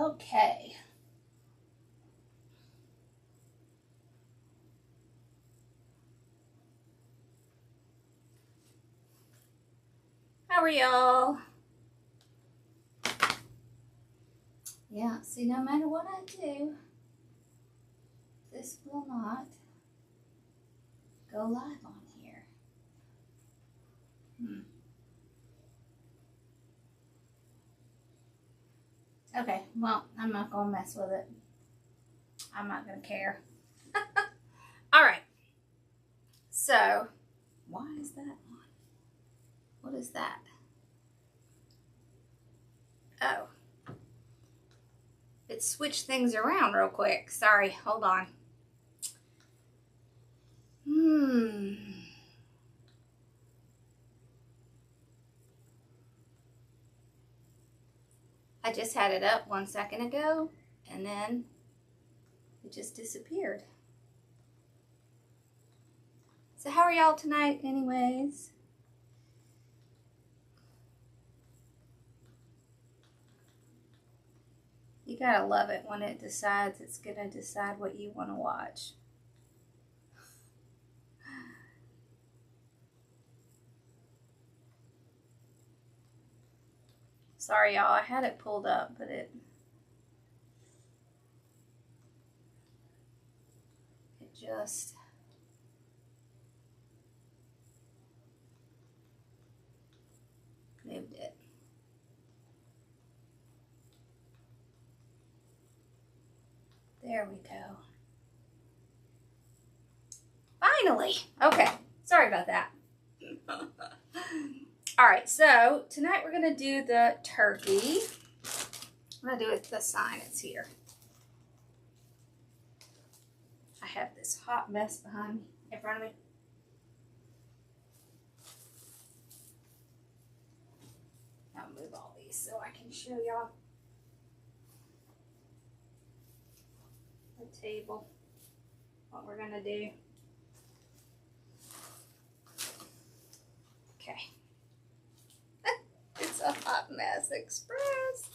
Okay. How are y'all? Yeah, see, no matter what I do, this will not go live on here. Okay, well, I'm not going to mess with it. I'm not going to care. All right. So, why is that on? What is that? Oh. It switched things around real quick. Sorry, hold on. I just had it up 1 second ago, and then it just disappeared. So how are y'all tonight anyways? You gotta love it when it decides it's gonna decide what you want to watch. Sorry y'all, I had it pulled up, but it just moved it. There we go. Finally! Okay, sorry about that. Alright, so tonight we're going to do the turkey. I'm going to do it the sign. It's here. I have this hot mess behind me, in front of me. I'll move all these so I can show y'all the table, what we're going to do. Okay. It's a hot mess express.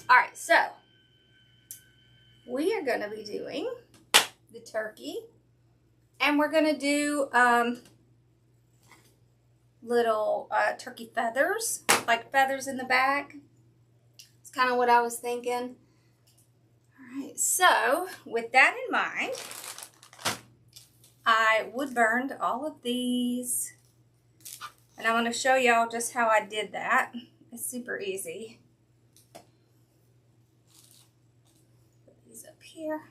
All right, so we are going to be doing the turkey, and we're going to do little turkey feathers, like feathers in the back. It's kind of what I was thinking. All right, so with that in mind, I wood burned all of these. And I want to show y'all just how I did that. It's super easy. Put these up here.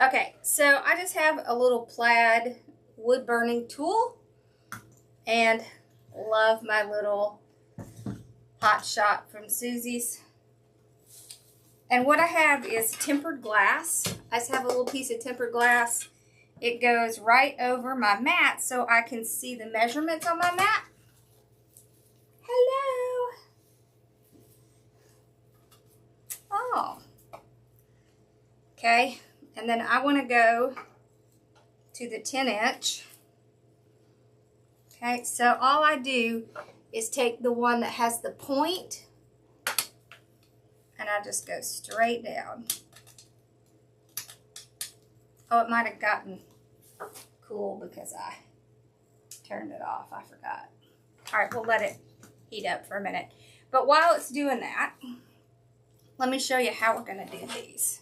Okay, so I just have a little plaid wood burning tool. And love my little Hot Shot from Susie's. And what I have is tempered glass. I just have a little piece of tempered glass. It goes right over my mat so I can see the measurements on my mat. Hello. Oh. Okay, and then I want to go to the 10-inch. Okay, so all I do is take the one that has the point, and I just go straight down. Oh, it might have gotten cool because I turned it off. I forgot. All right, we'll let it heat up for a minute. But while it's doing that, let me show you how we're going to do these.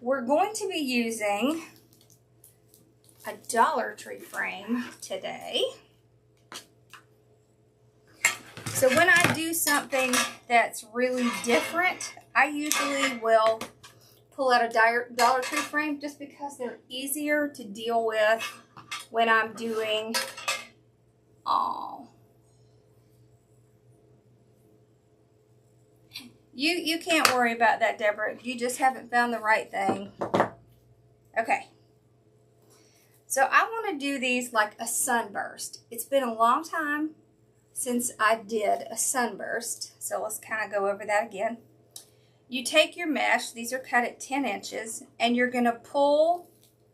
We're going to be using a Dollar Tree frame today. So when I do something that's really different, I usually will pull out a Dollar Tree frame just because they're easier to deal with when I'm doing You can't worry about that, Deborah. You just haven't found the right thing. Okay. So I want to do these like a sunburst. It's been a long time since I did a sunburst. So let's kind of go over that again. You take your mesh, these are cut at 10 inches, and you're going to pull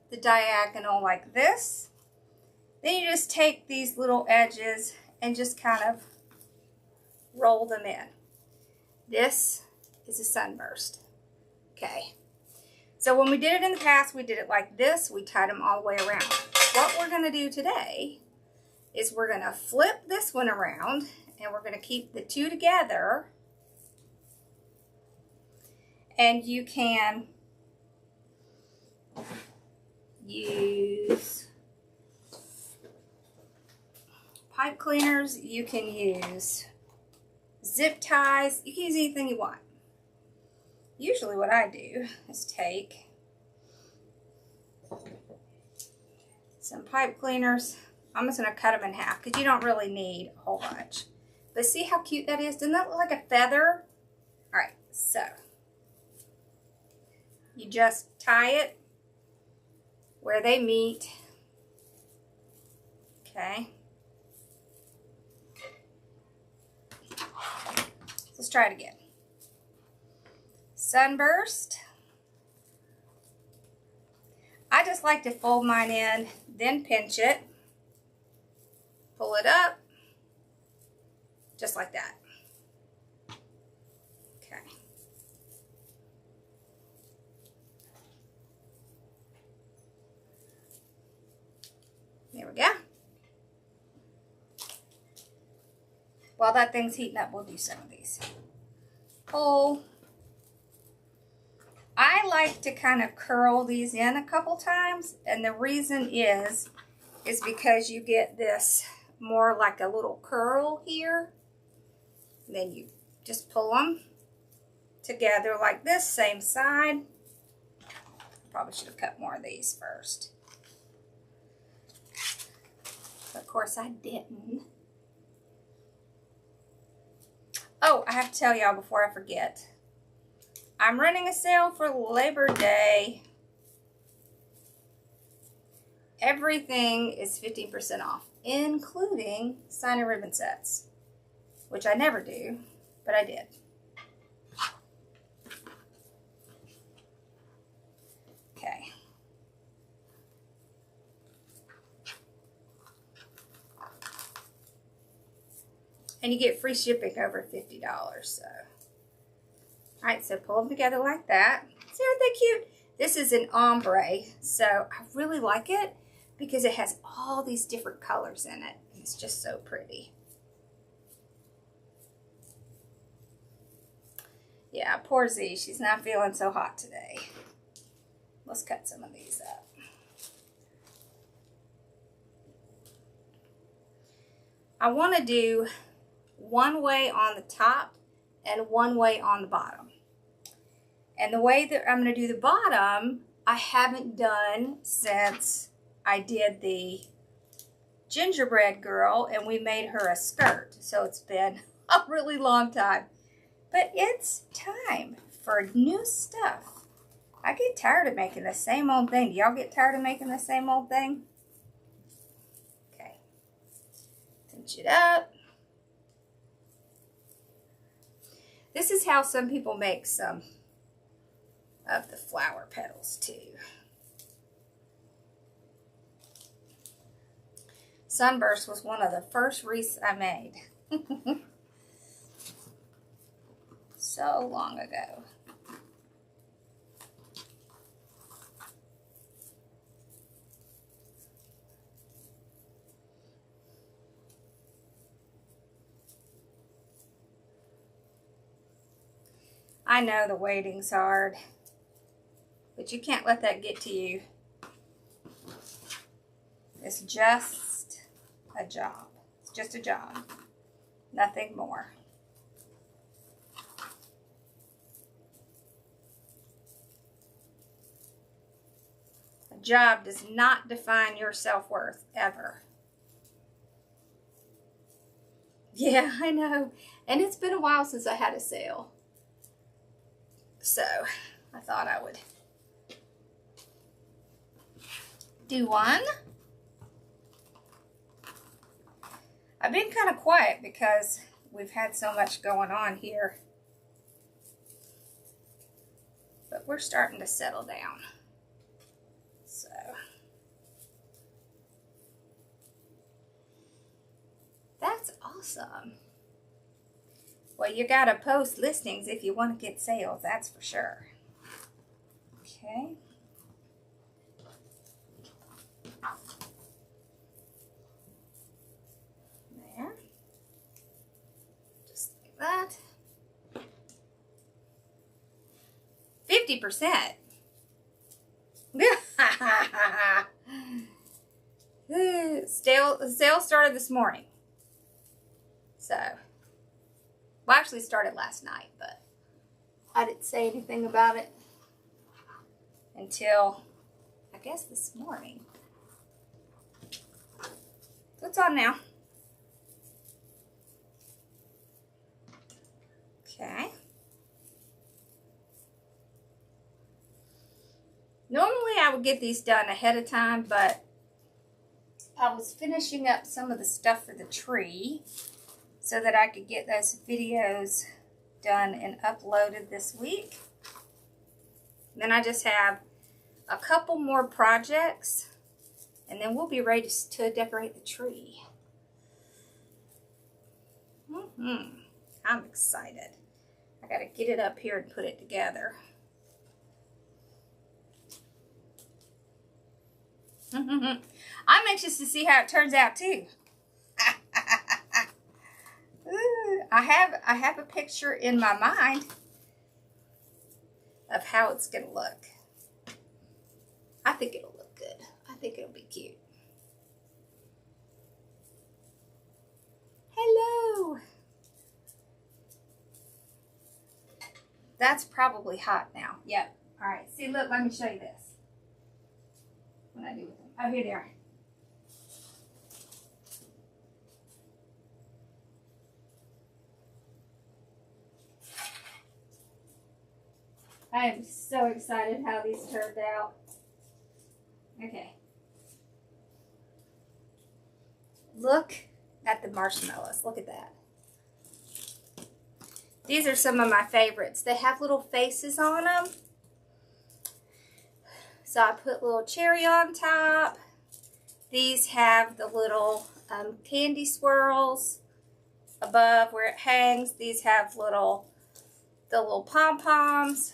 the diagonal like this. Then you just take these little edges and just kind of roll them in. This is a sunburst. Okay. So when we did it in the past, we did it like this. We tied them all the way around. What we're going to do today is we're going to flip this one around, and we're going to keep the two together. And you can use pipe cleaners. You can use zip ties. You can use anything you want. Usually what I do is take some pipe cleaners. I'm just going to cut them in half because you don't really need a whole bunch. But see how cute that is? Doesn't that look like a feather? All right, so you just tie it where they meet. Okay. Let's try it again. Sunburst. I just like to fold mine in, then pinch it, pull it up, just like that. Okay. There we go. While that thing's heating up, we'll do some of these. Pull. I like to kind of curl these in a couple times, and the reason is because you get this more like a little curl here. And then you just pull them together like this, same side. Probably should have cut more of these first. But of course I didn't. Oh, I have to tell y'all before I forget. I'm running a sale for Labor Day. Everything is 15% off, including sign and ribbon sets, which I never do, but I did. Okay. And you get free shipping over $50, so. Alright, so pull them together like that. See, aren't they cute? This is an ombre, so I really like it because it has all these different colors in it. It's just so pretty. Yeah, poor Z, she's not feeling so hot today. Let's cut some of these up. I want to do one way on the top and one way on the bottom. And the way that I'm going to do the bottom, I haven't done since I did the gingerbread girl and we made her a skirt. So it's been a really long time. But it's time for new stuff. I get tired of making the same old thing. Do y'all get tired of making the same old thing? Okay. Pinch it up. This is how some people make some of the flower petals too. Sunburst was one of the first wreaths I made. So long ago. I know the waiting's hard, but you can't let that get to you. It's just a job. It's just a job. Nothing more. A job does not define your self-worth, ever. Yeah, I know. And it's been a while since I had a sale. So, I thought I would do one. I've been kind of quiet because we've had so much going on here. But we're starting to settle down. So, that's awesome. Well, you gotta post listings if you want to get sales, that's for sure. Okay. There. Just like that. 50%. Sale started this morning. So, well, actually started last night, but I didn't say anything about it until, I guess, this morning. So it's on now. Okay. Normally I would get these done ahead of time, but I was finishing up some of the stuff for the tree so that I could get those videos done and uploaded this week. Then I just have a couple more projects, and then we'll be ready to decorate the tree. I'm excited. I gotta get it up here and put it together. I'm anxious to see how it turns out too. I have a picture in my mind of how it's gonna look. I think it'll look good. I think it'll be cute. Hello. That's probably hot now. Yep. All right. See, look, let me show you this. What I do with them. Oh, here they are. I am so excited how these turned out. Okay. Look at the marshmallows. Look at that. These are some of my favorites. They have little faces on them. So I put little cherry on top. These have the little candy swirls above where it hangs. These have the little pom-poms.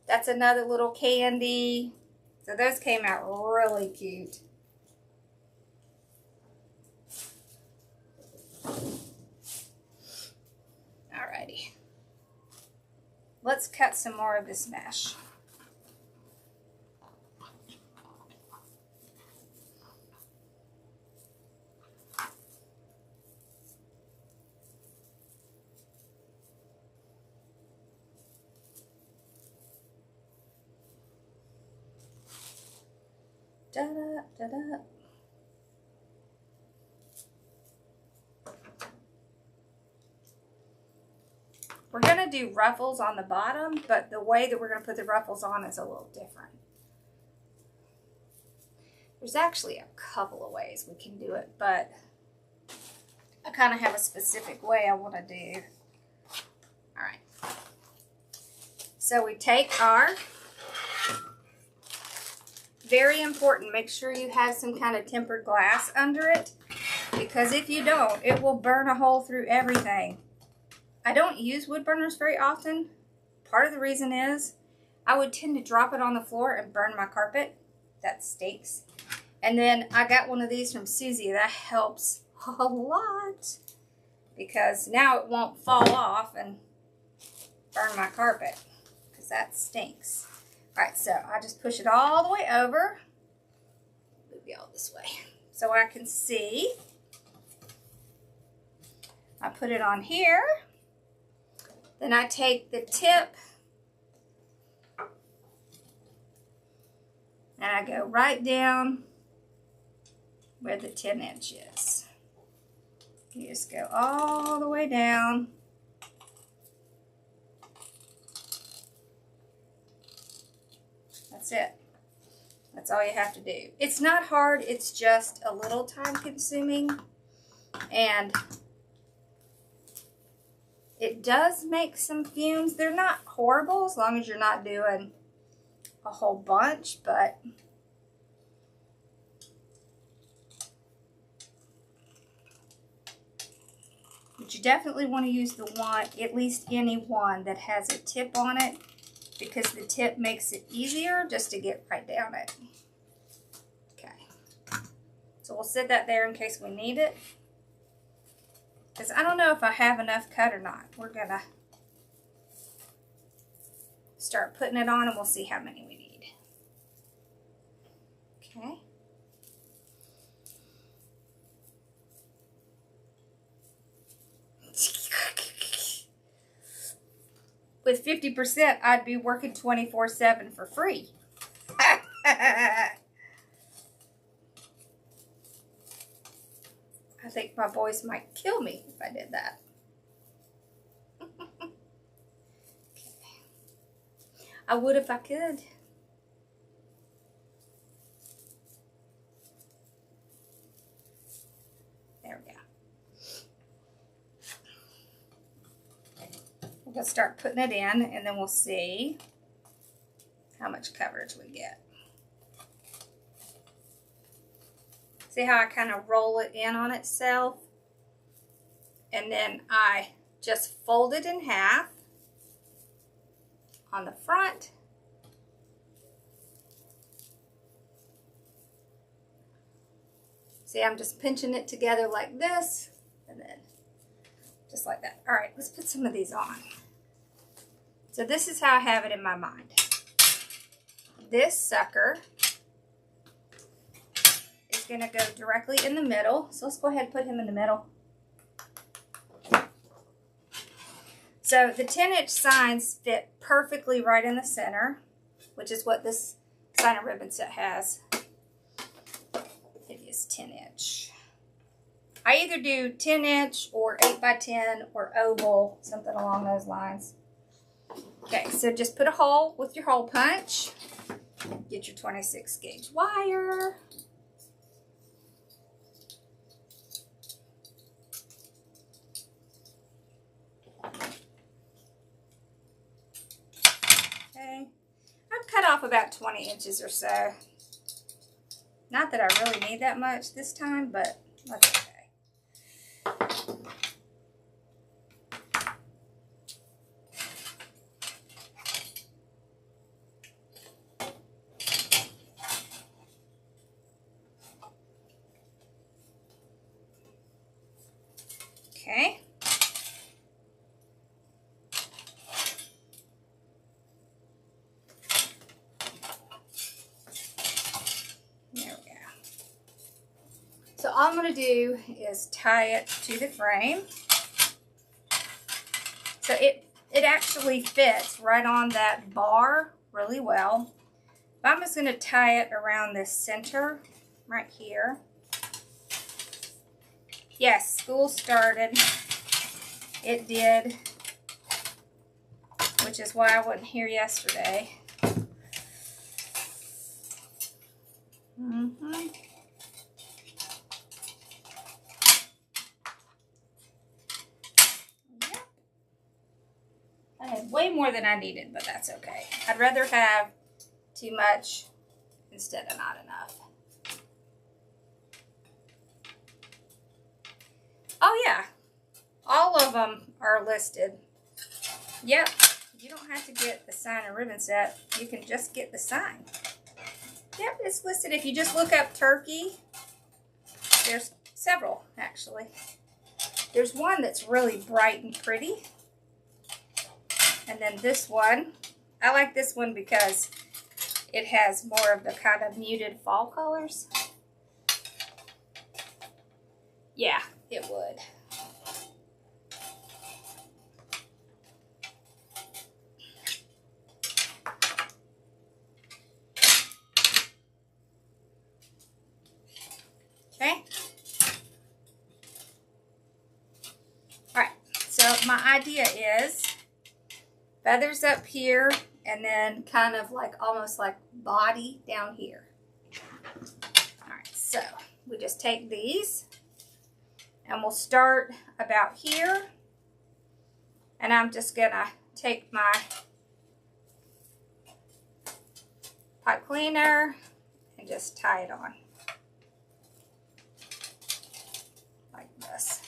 That's another little candy. So those came out really cute. Alrighty. Let's cut some more of this mesh. Da-da, da-da. We're going to do ruffles on the bottom, but the way that we're going to put the ruffles on is a little different. There's actually a couple of ways we can do it, but I kind of have a specific way I want to do. All right. So we take our... Very important, make sure you have some kind of tempered glass under it, because if you don't, it will burn a hole through everything. I don't use wood burners very often. Part of the reason is I would tend to drop it on the floor and burn my carpet. That stinks. And then I got one of these from Susie. That helps a lot because now it won't fall off and burn my carpet because that stinks. Alright, so I just push it all the way over. Move you all this way so I can see. I put it on here. Then I take the tip and I go right down where the 10" is. You just go all the way down. That's it. That's all you have to do. It's not hard, it's just a little time consuming, and it does make some fumes. They're not horrible as long as you're not doing a whole bunch, but you But you definitely want to use the one, at least any one that has a tip on it, because the tip makes it easier just to get right down it. Okay. So we'll set that there in case we need it. Because I don't know if I have enough cut or not. We're going to start putting it on and we'll see how many we need. Okay. With 50%, I'd be working 24/7 for free. I think my boys might kill me if I did that. Okay. I would if I could. There we go. We're going to start putting it in, and then we'll see how much coverage we get. See how I kind of roll it in on itself? And then I just fold it in half on the front. See, I'm just pinching it together like this, and then just like that. All right, let's put some of these on. So this is how I have it in my mind. This sucker is going to go directly in the middle. So let's go ahead and put him in the middle. So the 10-inch signs fit perfectly right in the center, which is what this sign and ribbon set has. It is 10-inch. I either do 10-inch or 8x10 or oval, something along those lines. Okay, so just put a hole with your hole punch. Get your 26 gauge wire. Okay, I've cut off about 20 inches or so. Not that I really need that much this time, but that's okay. Okay. There we go. So all I'm going to do is tie it to the frame. So it actually fits right on that bar really well. But I'm just going to tie it around this center right here. Yes, school started. It did, which is why I wasn't here yesterday. Yep. I had way more than I needed, but that's okay. I'd rather have too much instead of not enough. Oh yeah, all of them are listed. Yep, you don't have to get the sign and ribbon set. You can just get the sign. Yep, it's listed. If you just look up turkey, there's several actually. There's one that's really bright and pretty. And then this one, I like this one because it has more of the kind of muted fall colors. Yeah, it would. Okay. All right, so my idea is feathers up here and then kind of like almost like body down here. All right, so we just take these and we'll start about here, and I'm just gonna take my pipe cleaner and just tie it on like this.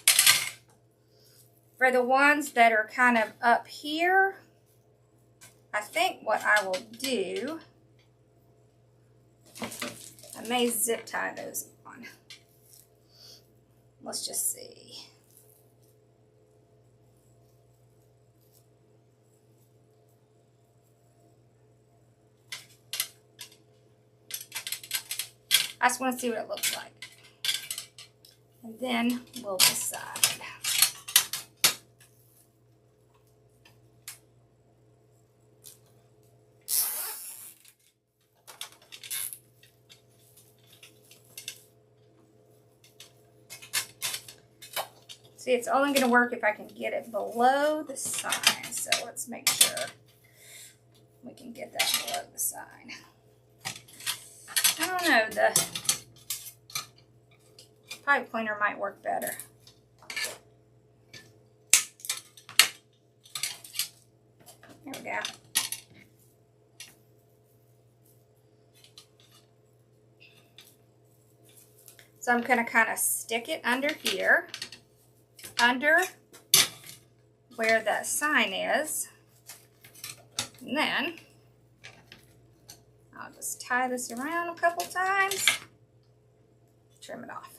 For the ones that are kind of up here, I think what I will do, I may zip tie those on. Let's just see. I just want to see what it looks like. And then we'll decide. See, it's only going to work if I can get it below the sign. So let's make sure we can get that below the sign. I don't know, the pipe cleaner might work better. There we go. So I'm going to kind of stick it under here, under where that sign is, and then I'll just tie this around a couple times, trim it off.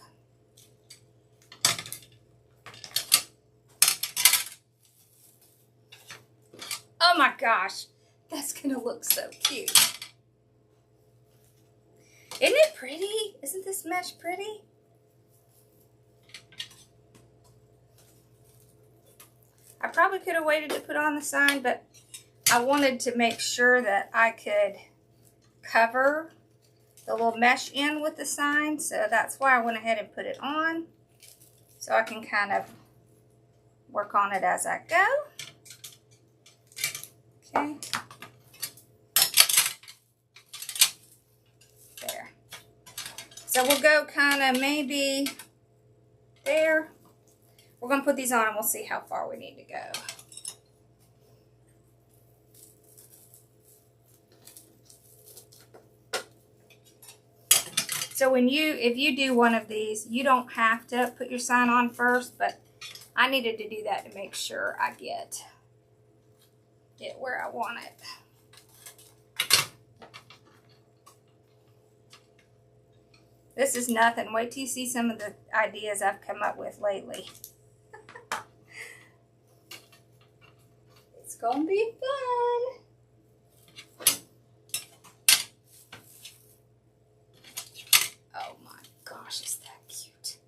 Oh my gosh, that's gonna look so cute. Isn't it pretty? Isn't this mesh pretty? I probably could have waited to put on the sign, but I wanted to make sure that I could cover the little mesh in with the sign, so that's why I went ahead and put it on, so I can kind of work on it as I go. Okay. There. So we'll go kind of maybe there. We're going to put these on and we'll see how far we need to go. So if you do one of these, you don't have to put your sign on first, but I needed to do that to make sure I get it where I want it. This is nothing. Wait till you see some of the ideas I've come up with lately. It's gonna be fun. Oh my gosh, is that cute.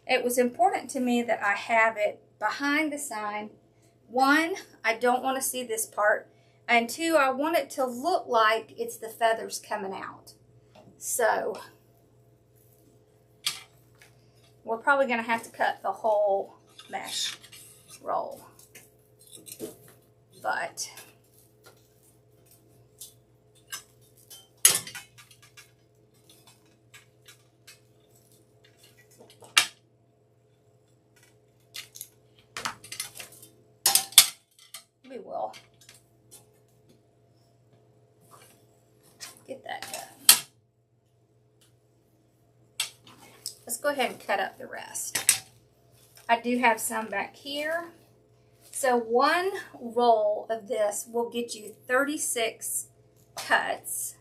It was important to me that I have it behind the sign. One, I don't want to see this part. And two, I want it to look like it's the feathers coming out. So, we're probably going to have to cut the whole mesh roll. But we will get that done. Let's go ahead and cut up the rest. I do have some back here. So one roll of this will get you 36 cuts.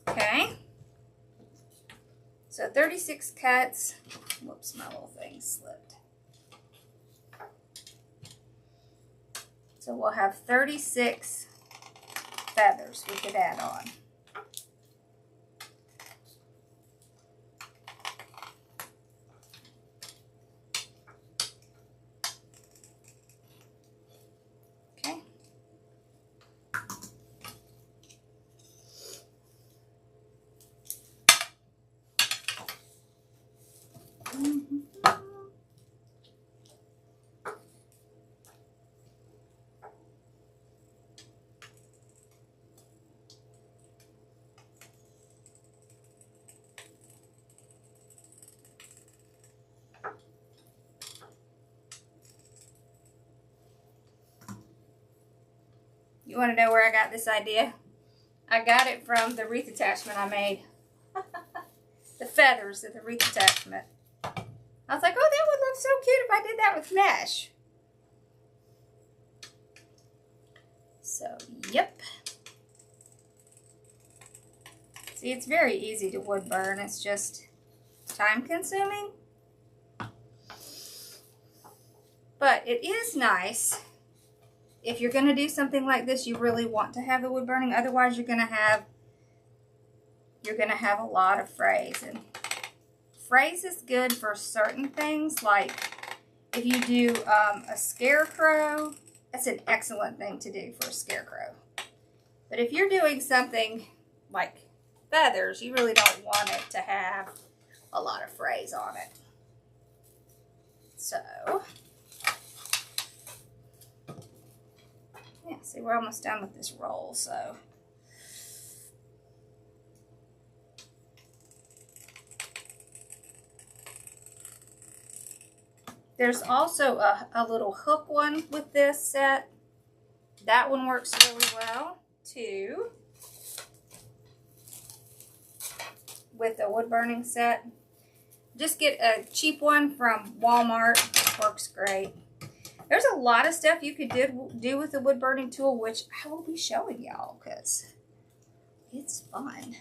Okay. So 36 cuts. Whoops, my little thing slipped. So we'll have 36 feathers we could add on. Okay. You want to know where I got this idea? I got it from the wreath attachment I made. the feathers of the wreath attachment. I was like, oh, that would look so cute if I did that with mesh. So, yep. See, it's very easy to wood burn. It's just time consuming. But it is nice. If you're going to do something like this, you really want to have the wood burning. Otherwise, you're going to have a lot of frays. And frays is good for certain things, like if you do a scarecrow, that's an excellent thing to do for a scarecrow. But if you're doing something like feathers, you really don't want it to have a lot of frays on it. So, yeah, see, we're almost done with this roll, so. There's also a little hook one with this set. That one works really well, too. With the wood burning set. Just get a cheap one from Walmart. It works great. There's a lot of stuff you could do with the wood burning tool, which I will be showing y'all because it's fun.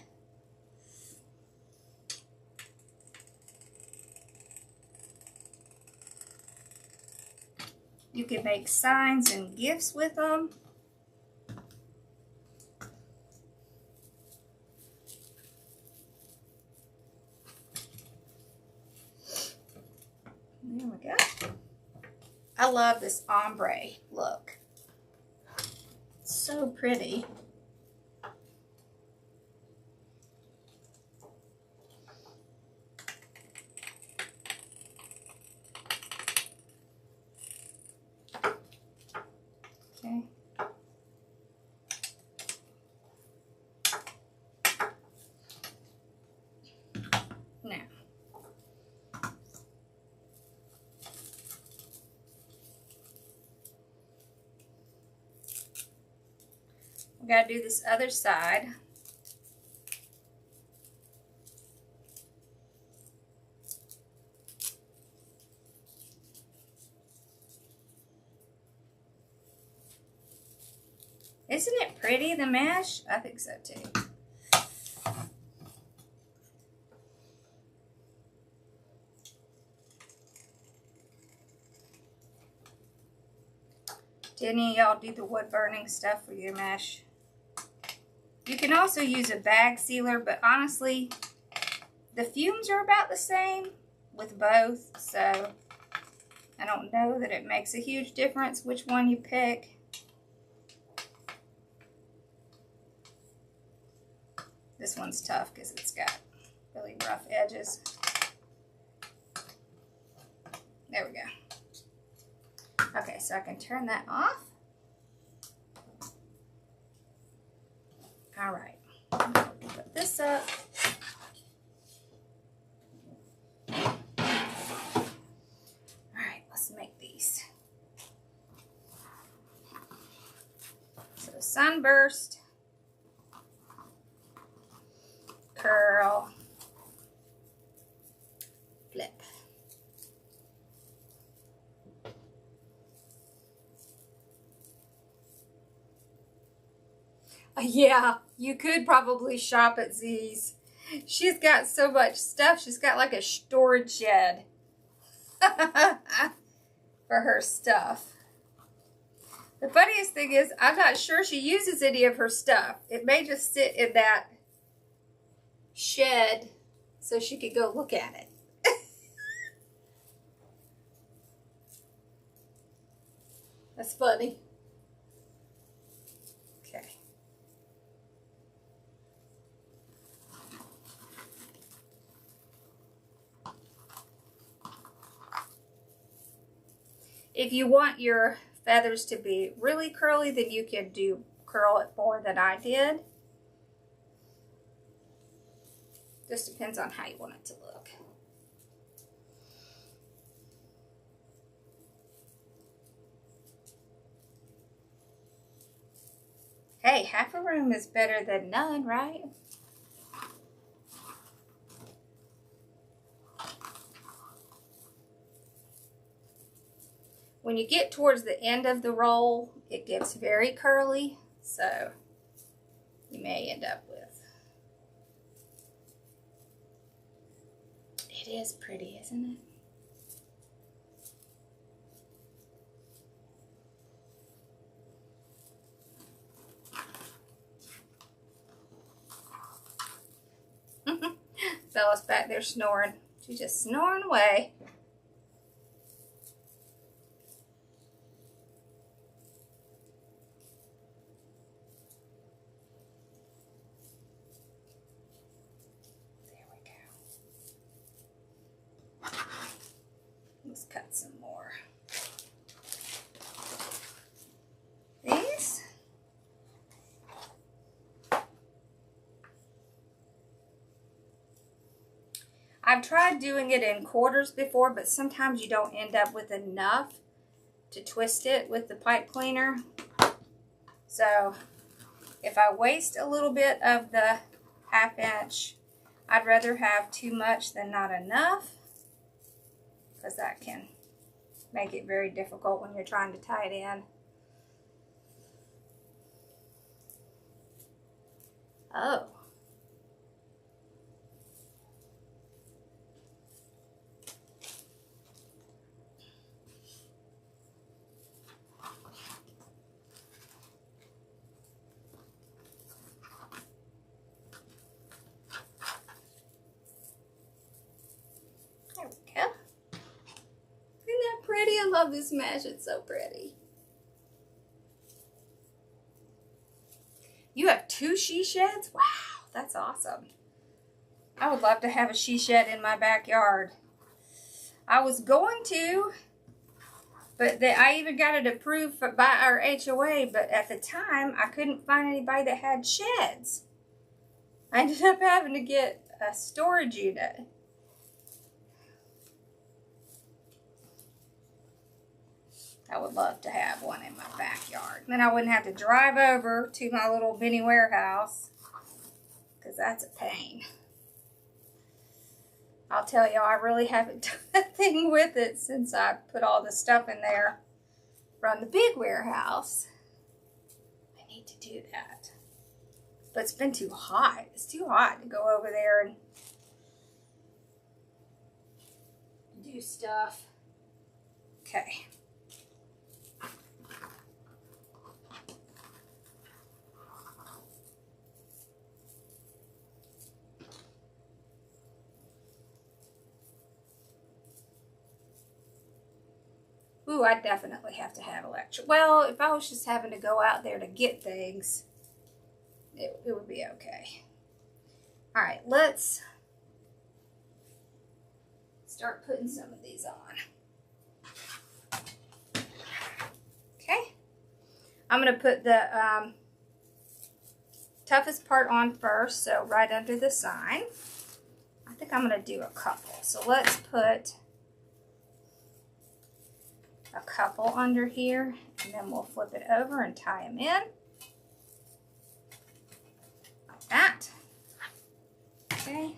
You can make signs and gifts with them. There we go. I love this ombre look. It's so pretty. Okay. Now, we got to do this other side. Isn't it pretty, the mesh? I think so too. Did any of y'all do the wood burning stuff with your mesh? You can also use a bag sealer, but honestly, the fumes are about the same with both, so I don't know that it makes a huge difference which one you pick. This one's tough because it's got really rough edges. There we go. Okay, so I can turn that off. All right, put this up. All right, let's make these. So sunburst, curl, flip. Yeah, you could probably shop at Z's. She's got so much stuff. She's got like a storage shed for her stuff. The funniest thing is, I'm not sure she uses any of her stuff. It may just sit in that shed so she could go look at it. That's funny. Okay. If you want your feathers to be really curly, then you can curl it more than I did. Just depends on how you want it to look. Hey, half a room is better than none, right? when you get towards the end of the roll, it gets very curly, so you may end up with. It is pretty, isn't it? Bella's back there snoring. She's just snoring away. There we go. Let's cut some more. These. I've tried doing it in quarters before, but sometimes you don't end up with enough to twist it with the pipe cleaner. So if I waste a little bit of the 1/2 inch, I'd rather have too much than not enough, because that can make it very difficult when you're trying to tie it in. Oh. Pretty. I love this mesh. It's so pretty. You have 2 she sheds? Wow, that's awesome. I would love to have a she shed in my backyard. I was going to, but I even got it approved by our HOA, but at the time, I couldn't find anybody that had sheds. I ended up having to get a storage unit. I would love to have one in my backyard. Then I wouldn't have to drive over to my little mini warehouse, because that's a pain. I'll tell you, I really haven't done a thing with it since I put all the stuff in there from the big warehouse. I need to do that. But it's been too hot. It's too hot to go over there and do stuff. Okay. Ooh, I definitely have to have electric. Well, if I was just having to go out there to get things, it would be okay. All right, let's start putting some of these on. Okay. I'm going to put the toughest part on first, so right under the sign. I think I'm going to do a couple. So let's put a couple under here, and then we'll flip it over and tie them in. Like that. Okay.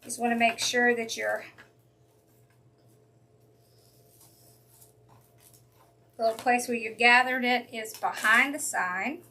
Just want to make sure that your little place where you gathered it is behind the sign.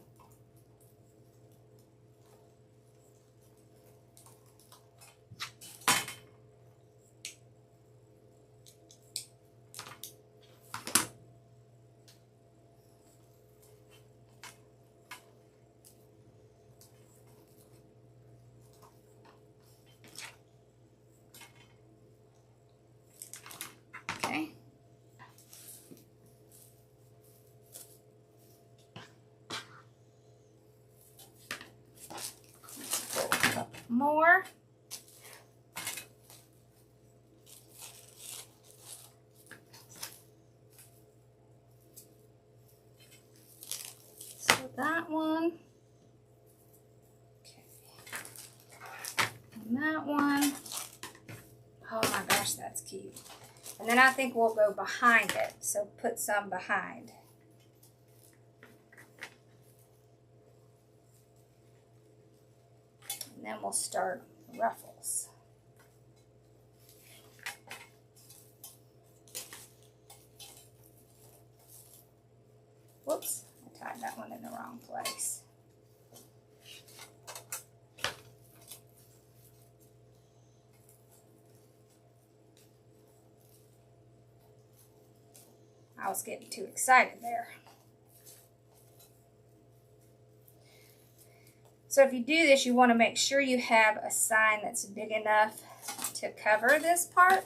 More. So that one. Okay. And that one. Oh my gosh, that's cute. And then I think we'll go behind it. So put some behind. And then we'll start ruffles. I was getting too excited there. So if you do this, you want to make sure you have a sign that's big enough to cover this part.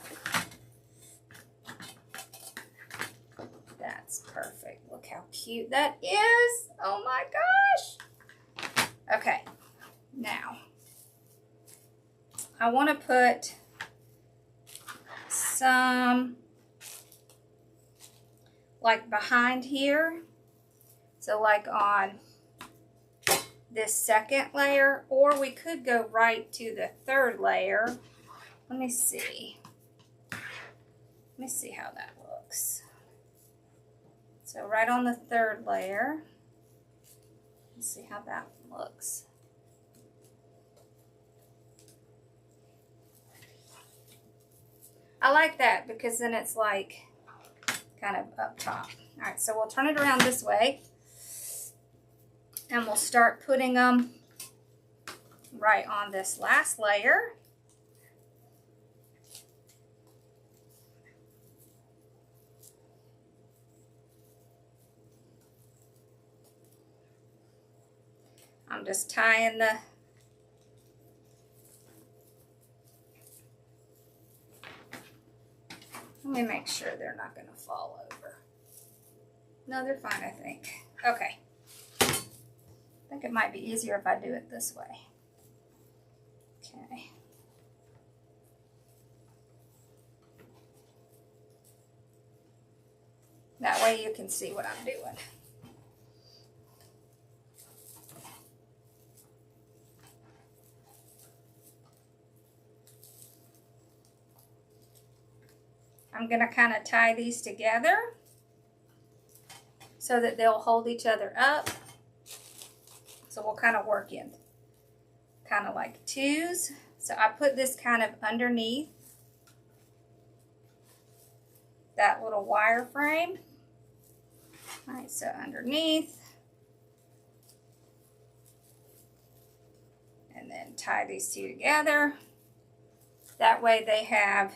That's perfect. Look how cute that is. Oh my gosh. Okay, now I want to put some like behind here. So like on this second layer, or we could go right to the third layer. Let me see. Let me see how that looks. So right on the third layer. Let's see how that looks. I like that because then it's like kind of up top. All right, so we'll turn it around this way. And we'll start putting them right on this last layer. I'm just tying the let me make sure they're not going to fall over. No, they're fine, I think. Okay. I think it might be easier if I do it this way. Okay. That way you can see what I'm doing. I'm going to kind of tie these together so that they'll hold each other up. So we'll kind of work in kind of like twos. So I put this kind of underneath that little wire frame. All right, so underneath. And then tie these two together. That way they have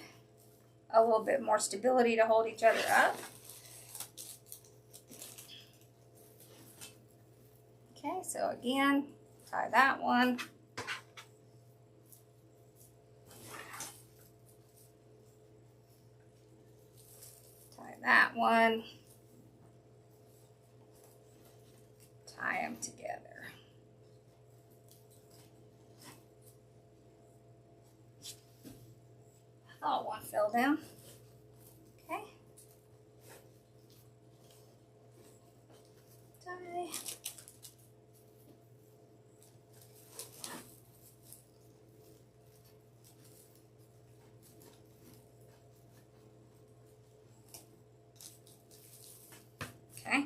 a little bit more stability to hold each other up. Okay, so again, tie that one. Tie that one. Tie them together. Oh, one fell down. Okay. Tie. Okay.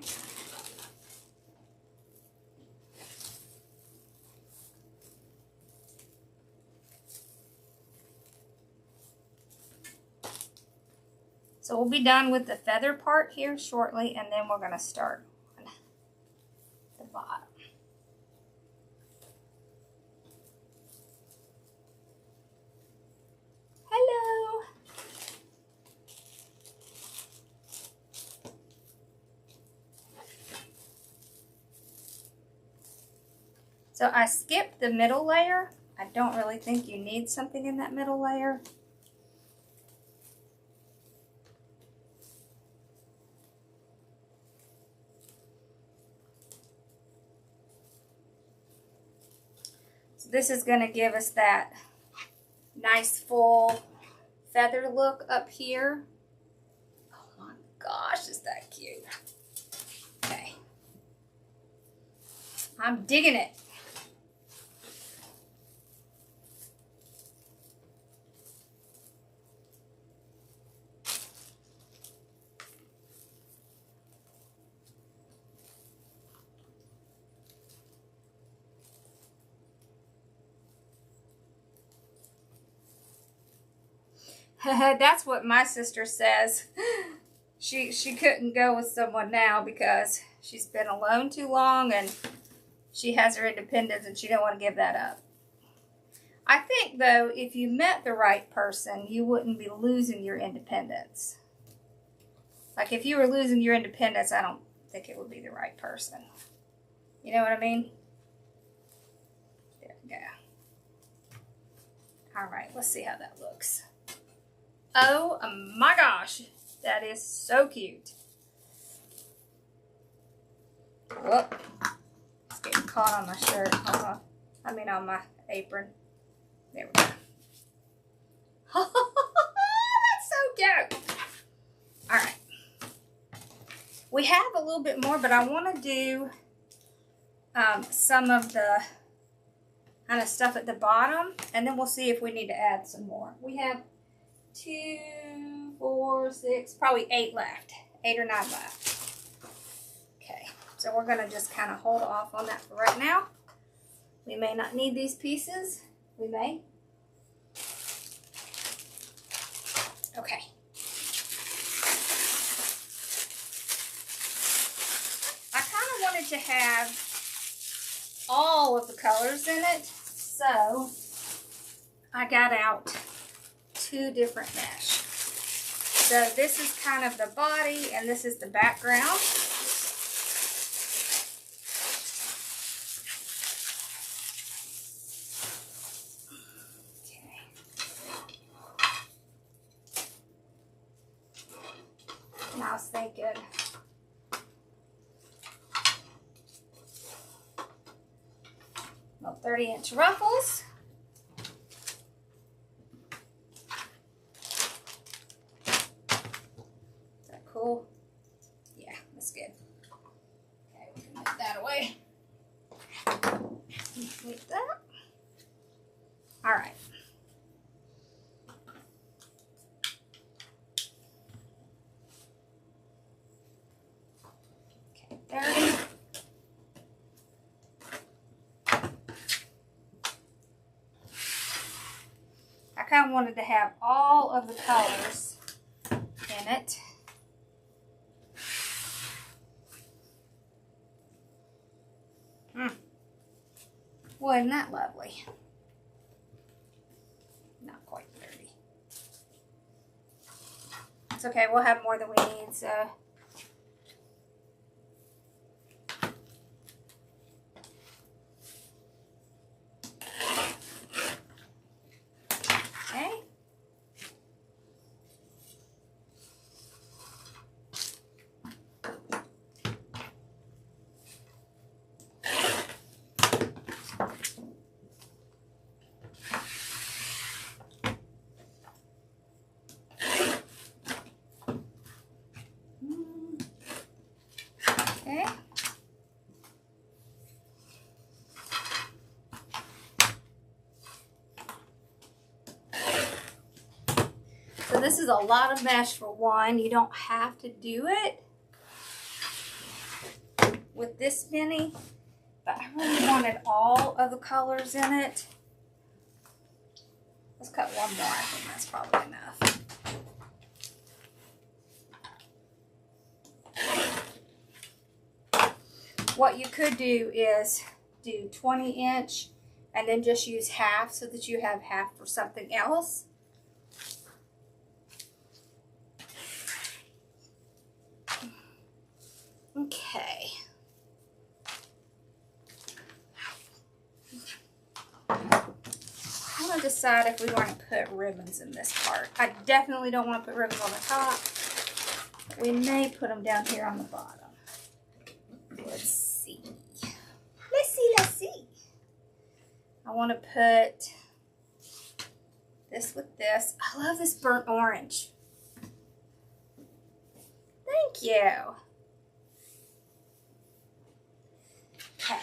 So we'll be done with the feather part here shortly, and then we're going to start on the bottom. Hello. So I skipped the middle layer. I don't really think you need something in that middle layer. This is going to give us that nice full feather look up here. Oh my gosh, is that cute. Okay. I'm digging it. That's what my sister says. She couldn't go with someone now because she's been alone too long and she has her independence and she don't want to give that up. I think though, if you met the right person, you wouldn't be losing your independence. Like if you were losing your independence, I don't think it would be the right person. You know what I mean? There we go. Alright, let's see how that looks. Oh my gosh, that is so cute. Whoop. It's getting caught on my shirt. I mean on my apron. There we go. That's so cute. Alright. We have a little bit more, but I want to do some of the kind of stuff at the bottom, and then we'll see if we need to add some more. We have 2, 4, 6, probably 8 left. 8 or 9 left. Okay, so we're going to just kind of hold off on that for right now. We may not need these pieces. We may. Okay. I kind of wanted to have all of the colors in it, so I got out 2 different mesh. So this is kind of the body and this is the background. Okay. And I was thinking, well, 30-inch ruffles. Cool. Yeah, that's good. Okay, we can move that away. Like that. All right. Okay, 30. I kind of wanted to have all of the colors in it. Well, isn't that lovely? Not quite 30. It's okay, we'll have more than we need, so. Okay. Okay. So this is a lot of mesh for one. You don't have to do it with this many, but I really wanted all of the colors in it. Let's cut one more. I think that's probably enough. What you could do is do 20-inch and then just use half so that you have half for something else. Okay. I want to decide if we want to put ribbons in this part. I definitely don't want to put ribbons on the top. We may put them down here on the bottom. Let's see. Let's see. I want to put this with this. I love this burnt orange. Thank you. Okay.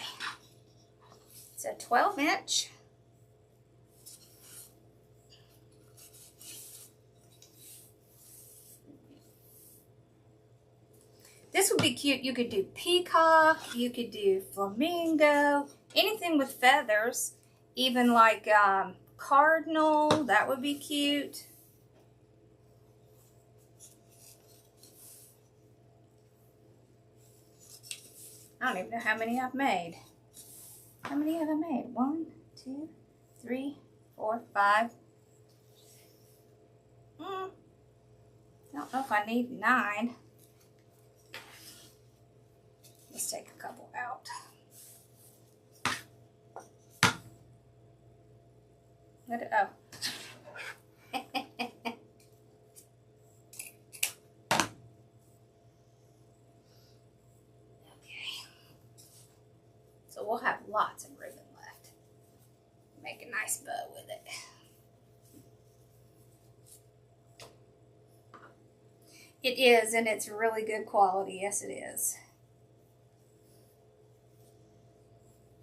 So 12-inch. This would be cute. You could do peacock, you could do flamingo, anything with feathers, even like cardinal, that would be cute. I don't even know how many I've made. How many have I made? 1, 2, 3, 4, 5. I don't know if I need 9. Let's take a couple out. Let it, oh. So we'll have lots of ribbon left. Make a nice bow with it. It is, and it's really good quality. Yes, it is.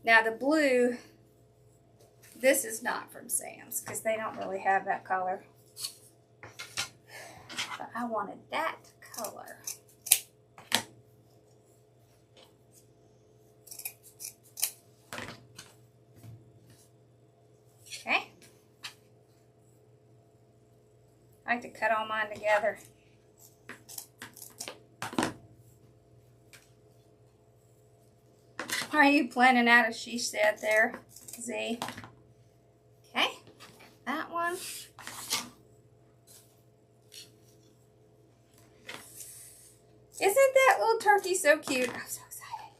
Now the blue, this is not from Sam's because they don't really have that color. But I wanted that color. Okay. I like to cut all mine together. Are you planning out as she said there, Z? Okay, that one. Isn't that little turkey so cute? I'm so excited.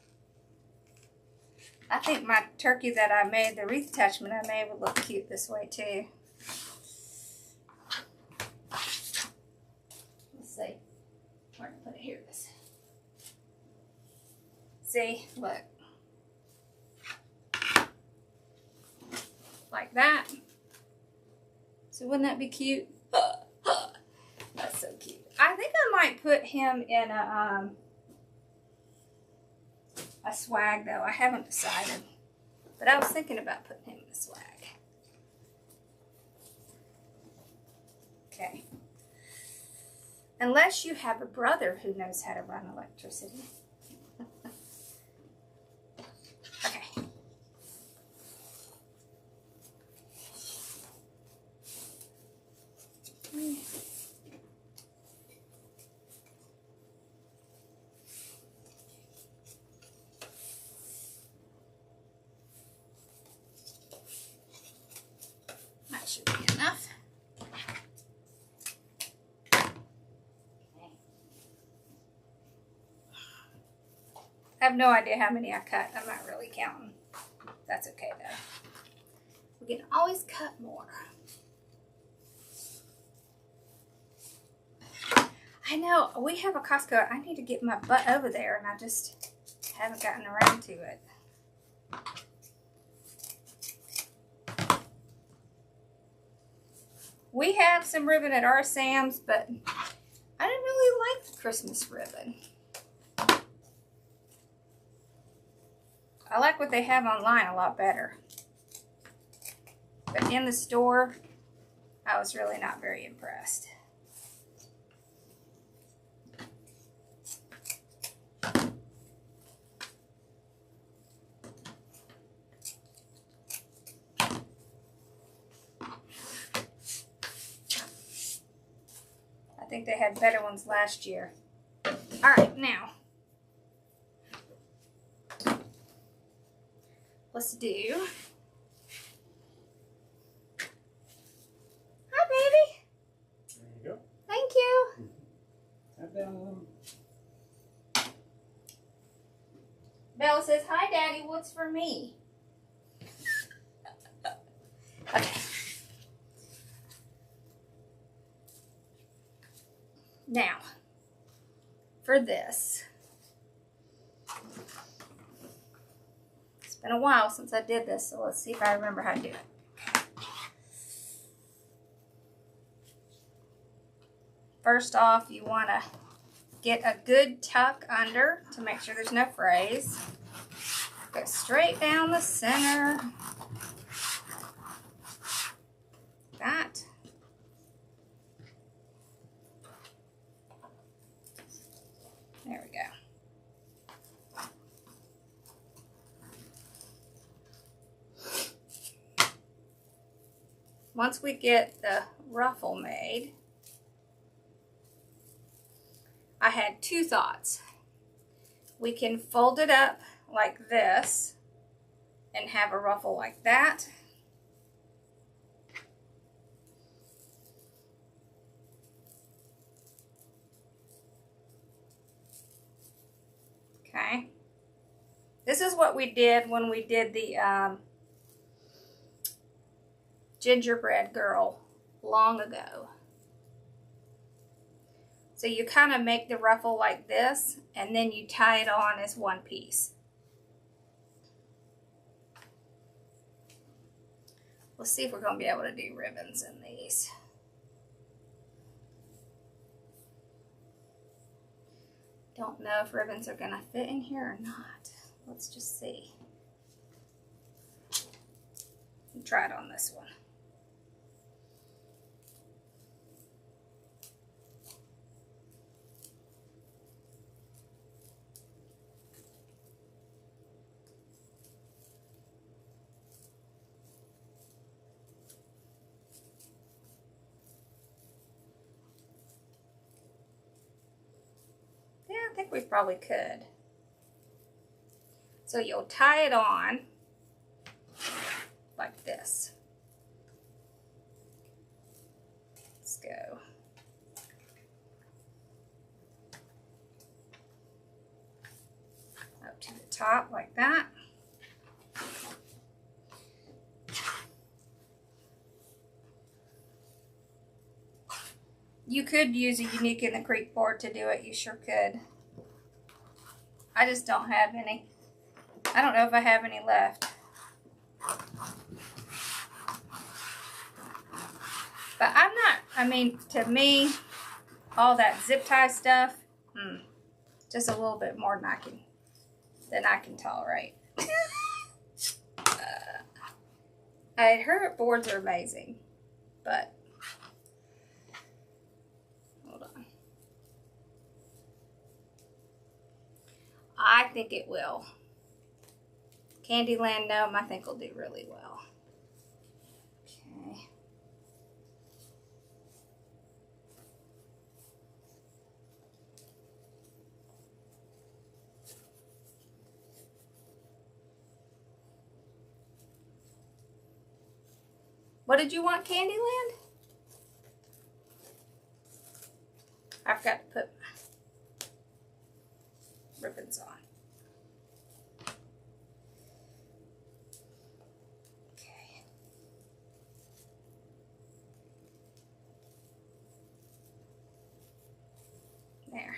I think my turkey that I made, the wreath attachment I made, would look cute this way too. Let's see. Where to put it? Here it is. See, look. Like that. So wouldn't that be cute? That's so cute. I think I might put him in a swag though. I haven't decided. But I was thinking about putting him in a swag. Okay. Unless you have a brother who knows how to run electricity. Okay. That should be enough. I have no idea how many I cut. I'm not really counting. That's okay though. We can always cut more. I know, we have a Costco. I need to get my butt over there and I just haven't gotten around to it. We have some ribbon at our Sam's, but I didn't really like the Christmas ribbon. I like what they have online a lot better. But in the store, I was really not very impressed. I think they had better ones last year. All right, now let's do. Hi, baby. There you go. Thank you. Have them. Bella says, "Hi, Daddy. What's for me?" Okay. Now, for this, it's been a while since I did this, so let's see if I remember how to do it. First off, you want to get a good tuck under to make sure there's no frays. Go straight down the center. That. There we go. Once we get the ruffle made, I had two thoughts. We can fold it up like this and have a ruffle like that. Okay. This is what we did when we did the gingerbread girl long ago. So you kind of make the ruffle like this, and then you tie it on as one piece. Let's see if we're going to be able to do ribbons in these. Don't know if ribbons are going to fit in here or not. Let's just see. Try it on this one. Yeah, I think we probably could. So you'll tie it on like this. Let's go. Up to the top like that. You could use a Unique in the Creek board to do it. You sure could. I just don't have any. I don't know if I have any left. But I'm not, I mean, to me, all that zip tie stuff, just a little bit more than I can tolerate. I had heard boards are amazing, but hold on. I think it will. Candyland Gnome, I think will do really well. Okay. What did you want, Candyland? I forgot to put my ribbons on. Okay. There.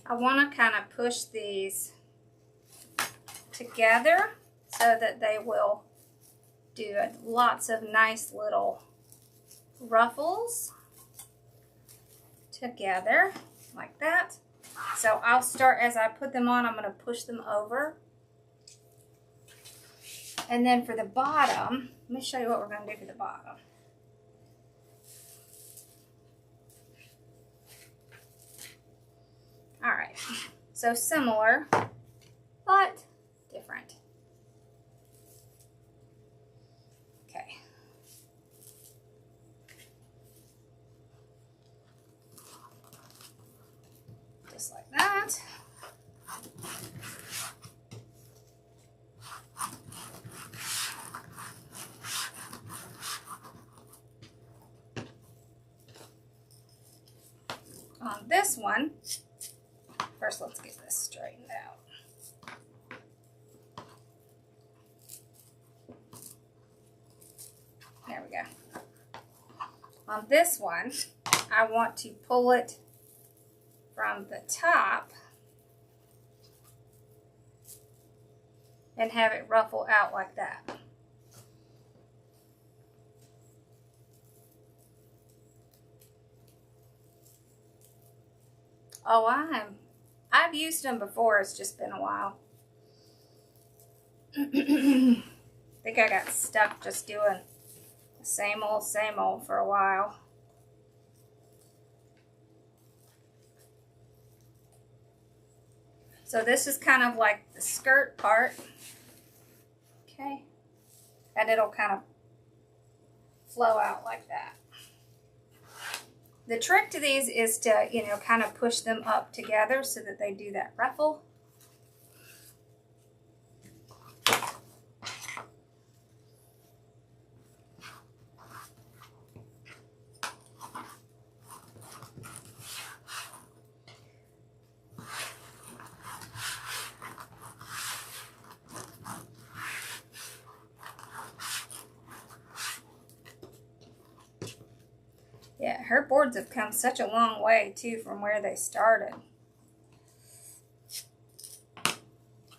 I want to kind of push these together so that they will do lots of nice little ruffles together like that. So I'll start, as I put them on, I'm going to push them over. And then for the bottom, let me show you what we're going to do for the bottom. All right, so similar, but different. Okay. Just like that. On this one, first, let's get this straightened out. There we go. On this one, I want to pull it from the top and have it ruffle out like that. Oh, I've used them before, it's just been a while. I think I got stuck just doing the same old for a while. So this is kind of like the skirt part, okay? And it'll kind of flow out like that. The trick to these is to, you know, kind of push them up together so that they do that ruffle. her boards have come such a long way, too, from where they started.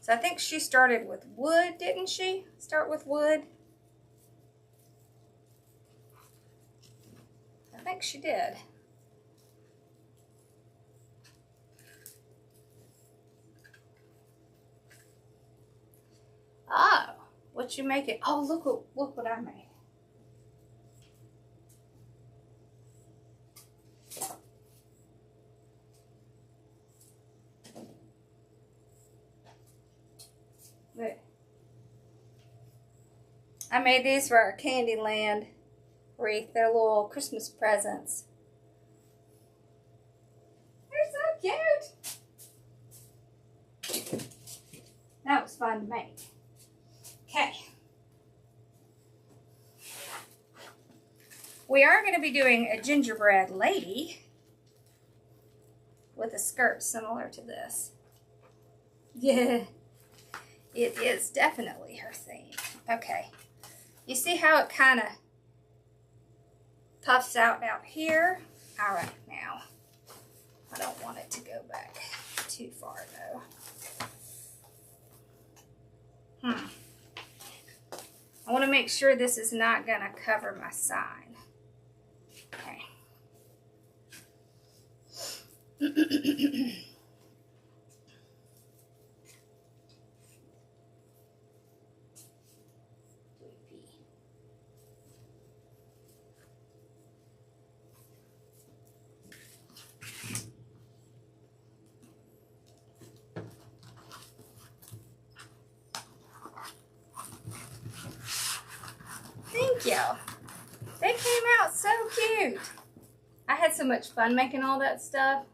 So I think she started with wood, didn't she? Start with wood? I think she did. Oh, what you making? Oh, look what I made. Look. I made these for our Candyland wreath. They're little Christmas presents. They're so cute. That was fun to make. Okay. We are going to be doing a gingerbread lady with a skirt similar to this. Yeah, it is definitely her theme. Okay. You see how it kind of puffs out here? All right, now. I don't want it to go back too far, though. I want to make sure this is not going to cover my sign. Okay. Thank you. They came out so cute. I had so much fun making all that stuff.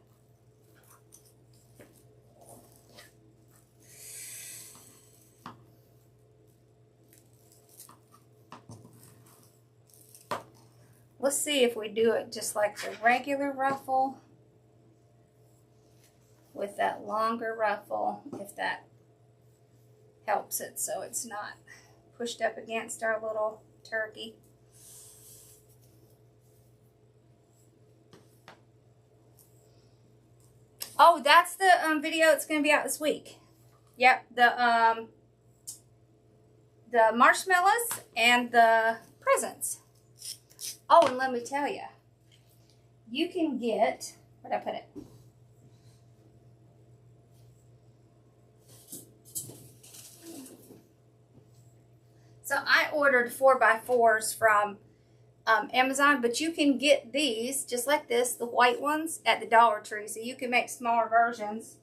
Let's see if we do it just like the regular ruffle with that longer ruffle, if that helps it so it's not pushed up against our little turkey. Oh, that's the video that's going to be out this week. Yep, the marshmallows and the presents. Oh, and let me tell you, you can get, where'd I put it? So I ordered 4x4s from Amazon, but you can get these, just like this, the white ones, at the Dollar Tree. So you can make smaller versions.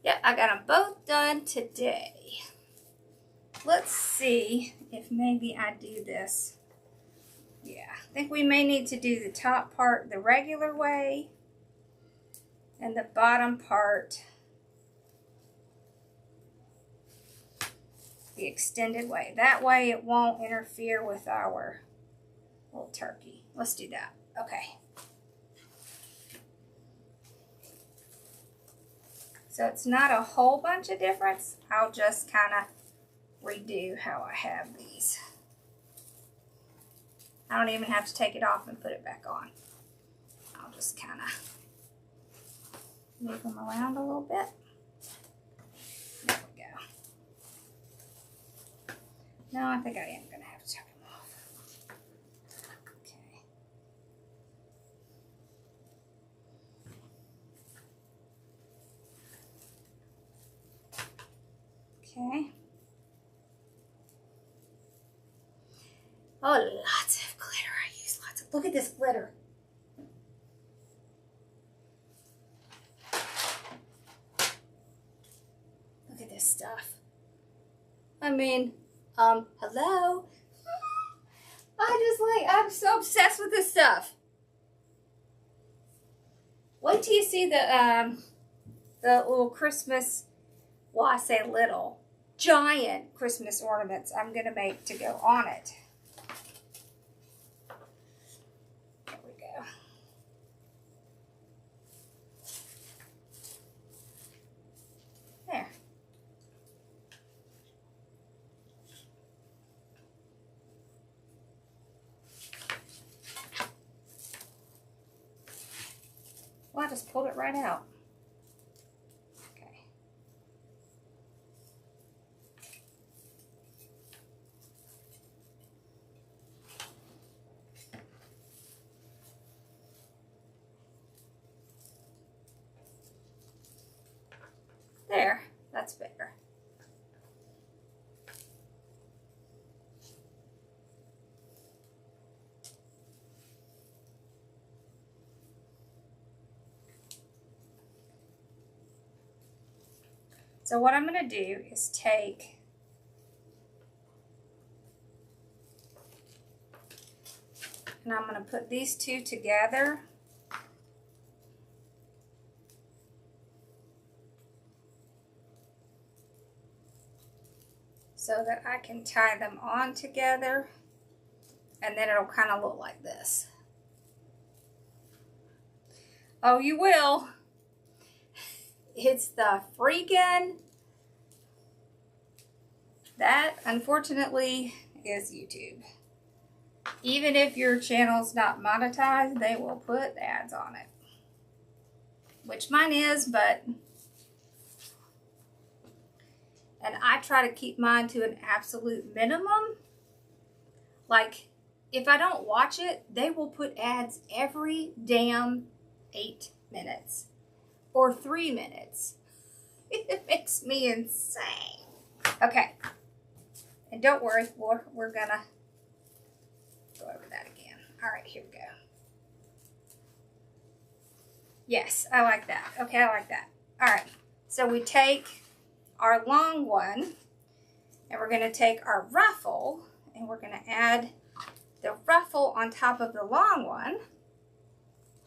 Yep, I got them both done today. Let's see if maybe I do this. Yeah, I think we may need to do the top part the regular way and the bottom part the extended way. That way it won't interfere with our little turkey. Let's do that. Okay. So it's not a whole bunch of difference. I'll just kind of redo how I have these. I don't even have to take it off and put it back on. I'll just kind of move them around a little bit. There we go. No, I think I am going to have to take them off. Okay. Okay. Oh, lots of glitter. I use lots of, look at this glitter. Look at this stuff. I mean, hello? I'm so obsessed with this stuff. Wait till you see the little Christmas, well, I say little, giant Christmas ornaments I'm going to make to go on it. There we go. There. I just pulled it right out. Okay. There, that's better. So what I'm going to do is take and I'm going to put these two together. So that I can tie them on together, and then it'll kind of look like this. Oh, you will. It's the freaking, that unfortunately is YouTube. Even if your channel's not monetized, they will put ads on it. Which mine is, but, and I try to keep mine to an absolute minimum. Like, if I don't watch it, they will put ads every damn 8 minutes. Or 3 minutes. It makes me insane. Okay. And don't worry, we're gonna go over that again. All right, here we go. Yes, I like that. Okay, I like that. All right, so we take our long one, and we're gonna take our ruffle, and we're gonna add the ruffle on top of the long one.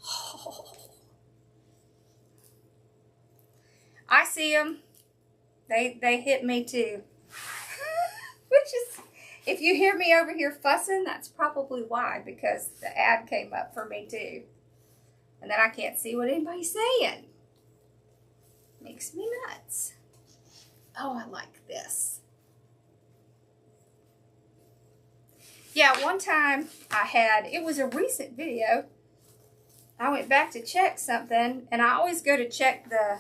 Oh. I see them. They hit me too. Which is, if you hear me over here fussing, that's probably why, because the ad came up for me too. And then I can't see what anybody's saying. Makes me nuts. Oh, I like this. Yeah, one time I had, it was a recent video. I went back to check something, and I always go to check the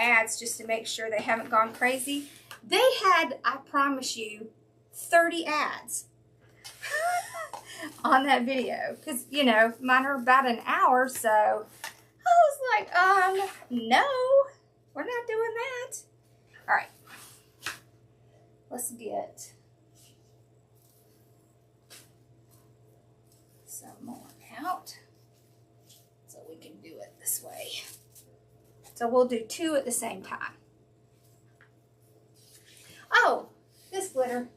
ads just to make sure they haven't gone crazy. They had, I promise you, 30 ads on that video. Because, you know, mine are about an hour, so I was like, no, we're not doing that. All right. Let's get some more out so we can do it this way. So we'll do 2 at the same time. Oh, this glitter.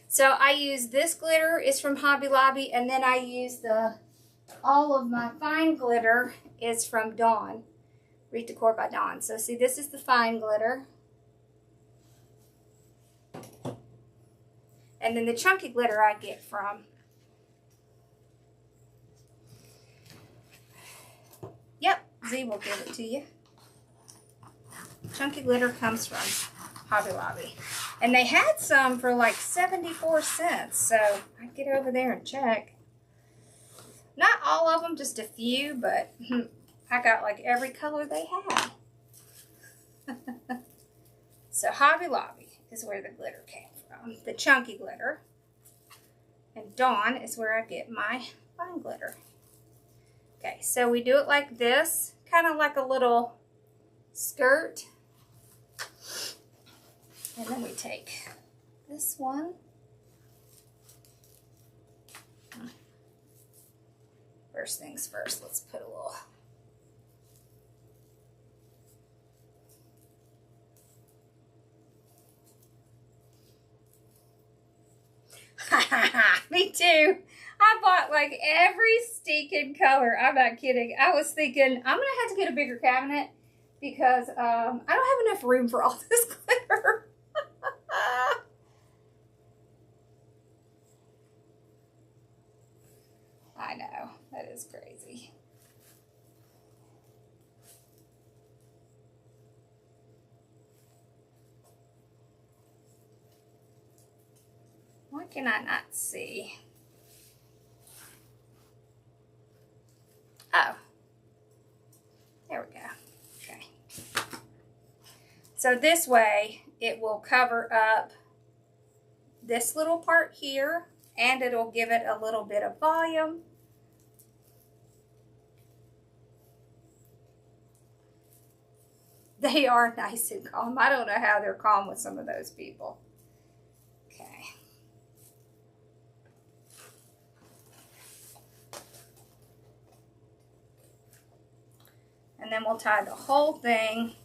So I use this glitter, it's from Hobby Lobby, and then I use all of my fine glitter is from Dawn, Wreath Decor by Dawn. So see, this is the fine glitter. And then the chunky glitter I get from, yep, Z will give it to you. Chunky glitter comes from Hobby Lobby. And they had some for like 74 cents. So I get over there and check. Not all of them, just a few, but I got like every color they had. So Hobby Lobby is where the glitter came from. The chunky glitter. And Dawn is where I get my fine glitter. Okay, so we do it like this, kind of like a little skirt. And then we take this one. First things first, let's put a little. Me too. I bought like every stinking color. I'm not kidding. I was thinking I'm going to have to get a bigger cabinet because I don't have enough room for all this glitter. I know. That is crazy. Why can I not see? Oh, there we go. Okay. So this way it will cover up this little part here, and it'll give it a little bit of volume. They are nice and calm. I don't know how they're calm with some of those people. Okay. And then we'll tie the whole thing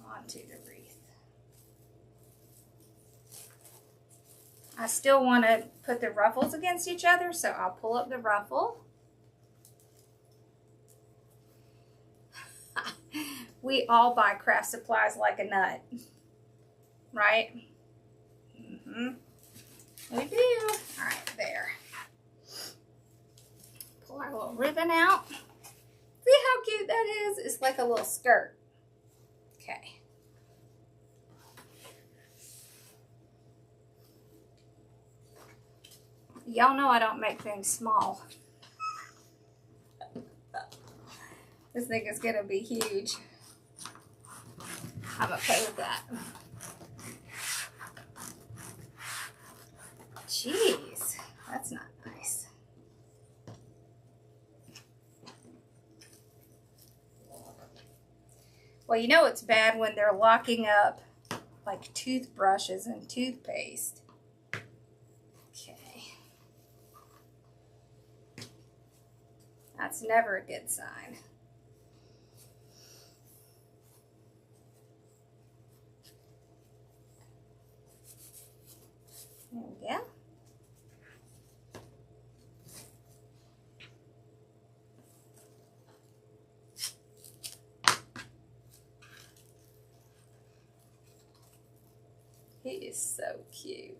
onto the wreath. I still want to put the ruffles against each other, so I'll pull up the ruffle. We all buy craft supplies like a nut, right? Mm-hmm. We do. All right, there. Pull our little ribbon out. See how cute that is? It's like a little skirt. Okay. Y'all know I don't make things small. This thing is gonna be huge. I'm okay with that. Jeez, that's not nice. Well, you know it's bad when they're locking up like toothbrushes and toothpaste. Okay. That's never a good sign. There we go. He is so cute.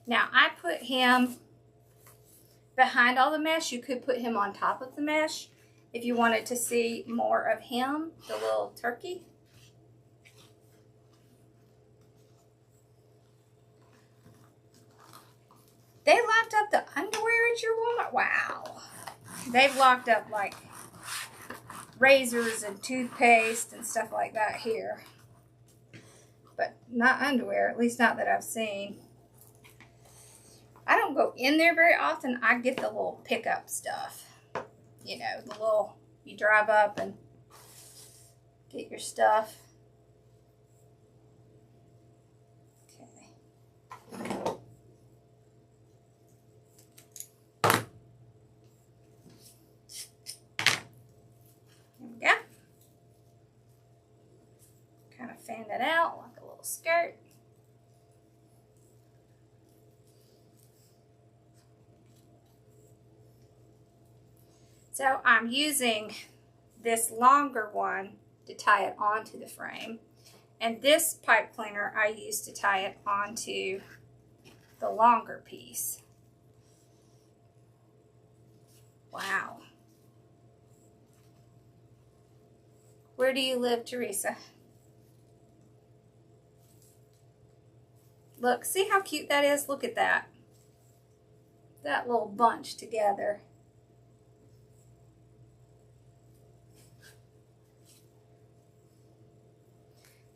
Now I put him behind all the mesh. You could put him on top of the mesh if you wanted to see more of him, the little turkey. They locked up the underwear at your Walmart? Wow. They've locked up like razors and toothpaste and stuff like that here. But not underwear, at least not that I've seen. I don't go in there very often. I get the little pickup stuff. You know, the little, you drive up and get your stuff. Okay. There we go. Kind of fan it out like a little skirt. So I'm using this longer one to tie it onto the frame. And this pipe cleaner I use to tie it onto the longer piece. Wow. Where do you live, Teresa? Look, see how cute that is? Look at that. That little bunch together.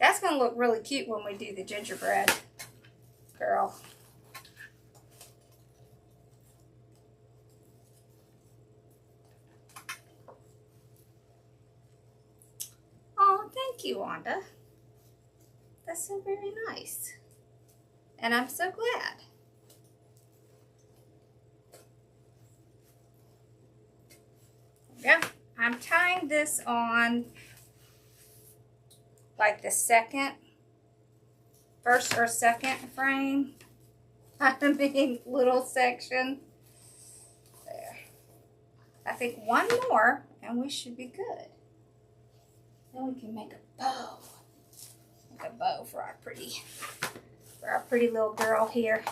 That's going to look really cute when we do the gingerbread girl. Oh, thank you, Wanda. That's so very nice. And I'm so glad. Yeah, I'm tying this on like the first or second frame. I mean, little section. There. I think one more and we should be good. Then we can make a bow. Make a bow for our pretty little girl here.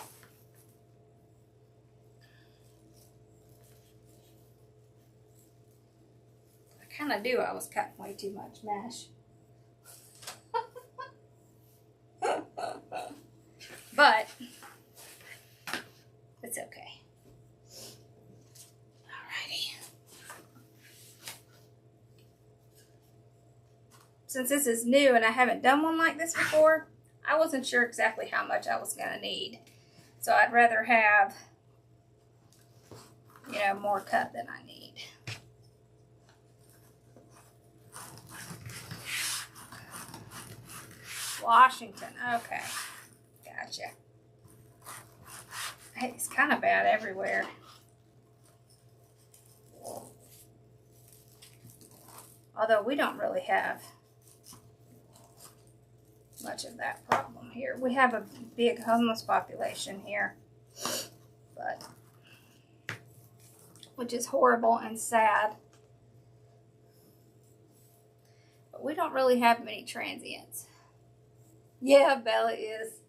Okay. kind of knew I was cutting way too much mesh. But it's okay. Alrighty. Since this is new and I haven't done one like this before, I wasn't sure exactly how much I was going to need. So I'd rather have, you know, more cut than I need. Washington, okay. Gotcha. Hey, it's kind of bad everywhere. Although we don't really have much of that problem here. We have a big homeless population here, but which is horrible and sad. But we don't really have many transients. Yeah, Bella is.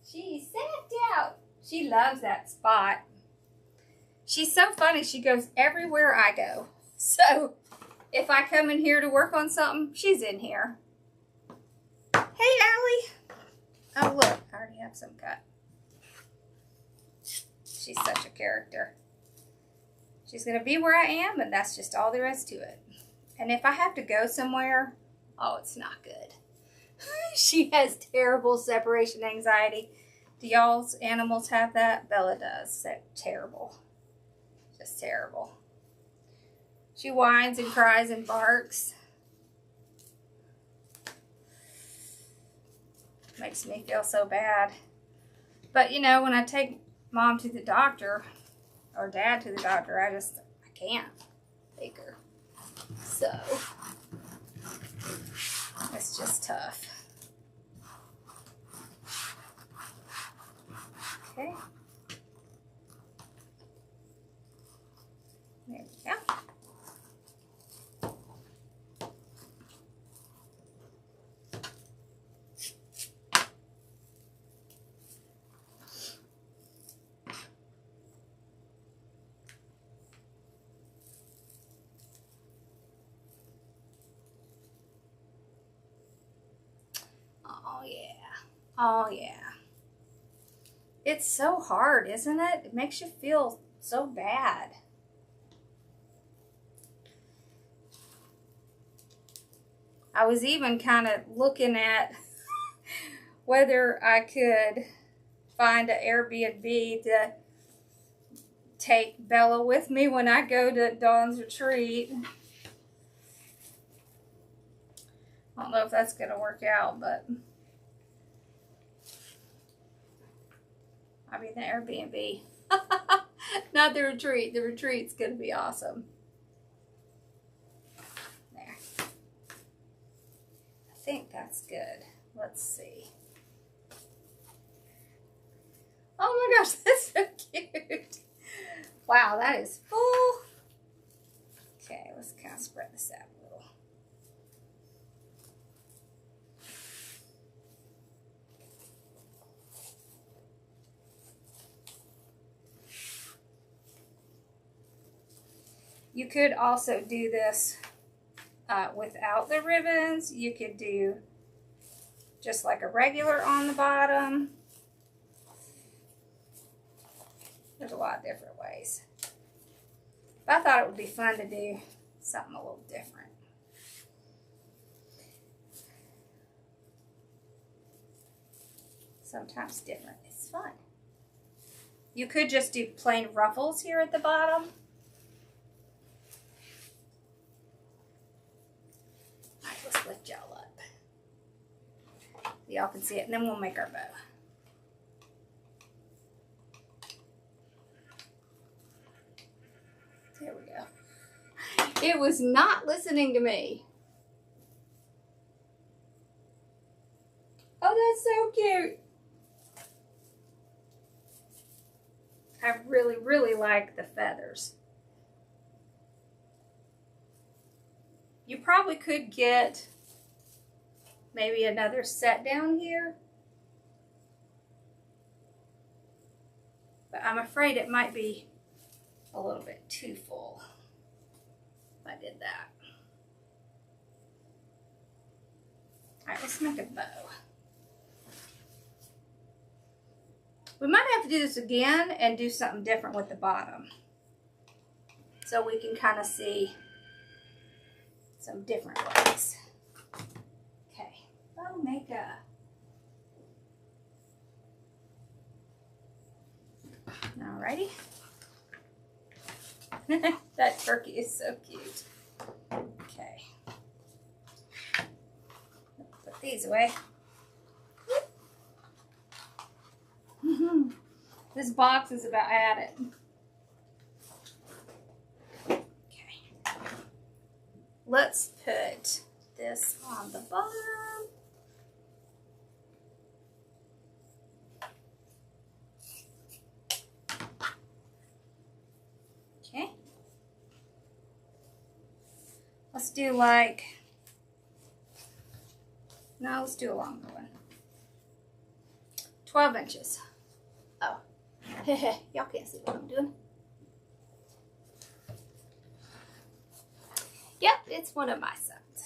She sacked out. She loves that spot. She's so funny. She goes everywhere I go. So if I come in here to work on something, she's in here. Hey, Allie. Oh, look. I already have some cut. She's such a character. She's going to be where I am, and that's just all there is to it. And if I have to go somewhere, oh, it's not good. She has terrible separation anxiety. Do y'all's animals have that? Bella does. That's terrible. Just terrible. She whines and cries and barks. Makes me feel so bad. But, you know, when I take Mom to the doctor, or Dad to the doctor, I can't take her. So, it's just tough. Okay. There we go. Oh yeah. Oh yeah. It's so hard, isn't it? It makes you feel so bad. I was even kind of looking at whether I could find an Airbnb to take Bella with me when I go to Dawn's retreat. I don't know if that's going to work out, but I mean the Airbnb. Not the retreat. The retreat's going to be awesome. There. I think that's good. Let's see. Oh my gosh, that's so cute. Wow, that is full. Okay, let's kind of spread this out a little. You could also do this without the ribbons. You could do just like a regular on the bottom. There's a lot of different ways. But I thought it would be fun to do something a little different. Sometimes different is fun. You could just do plain ruffles here at the bottom. Alright, let's lift y'all up. Y'all can see it, and then we'll make our bow. There we go. It was not listening to me. Oh, that's so cute. I really, really like the feathers. You probably could get maybe another set down here. But I'm afraid it might be a little bit too full if I did that. Alright, let's make a bow. We might have to do this again and do something different with the bottom, so we can kind of see some different ways. Okay, bow makeup. Alrighty. That turkey is so cute. Okay. Put these away. This box is about at it. Okay. Let's put this on the bottom. Okay. Let's do like, no, let's do a longer one. 12 inches. Oh, y'all can't see what I'm doing. Yep, it's one of my sons.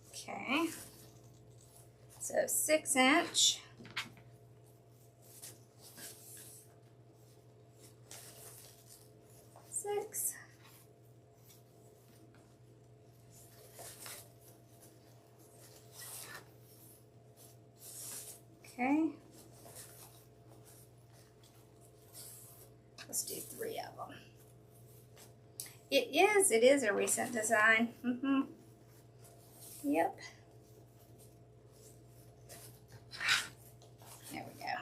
Okay, so 6 inch. Six. Okay. Let's do 3 of them. It is a recent design. Yep. There we go.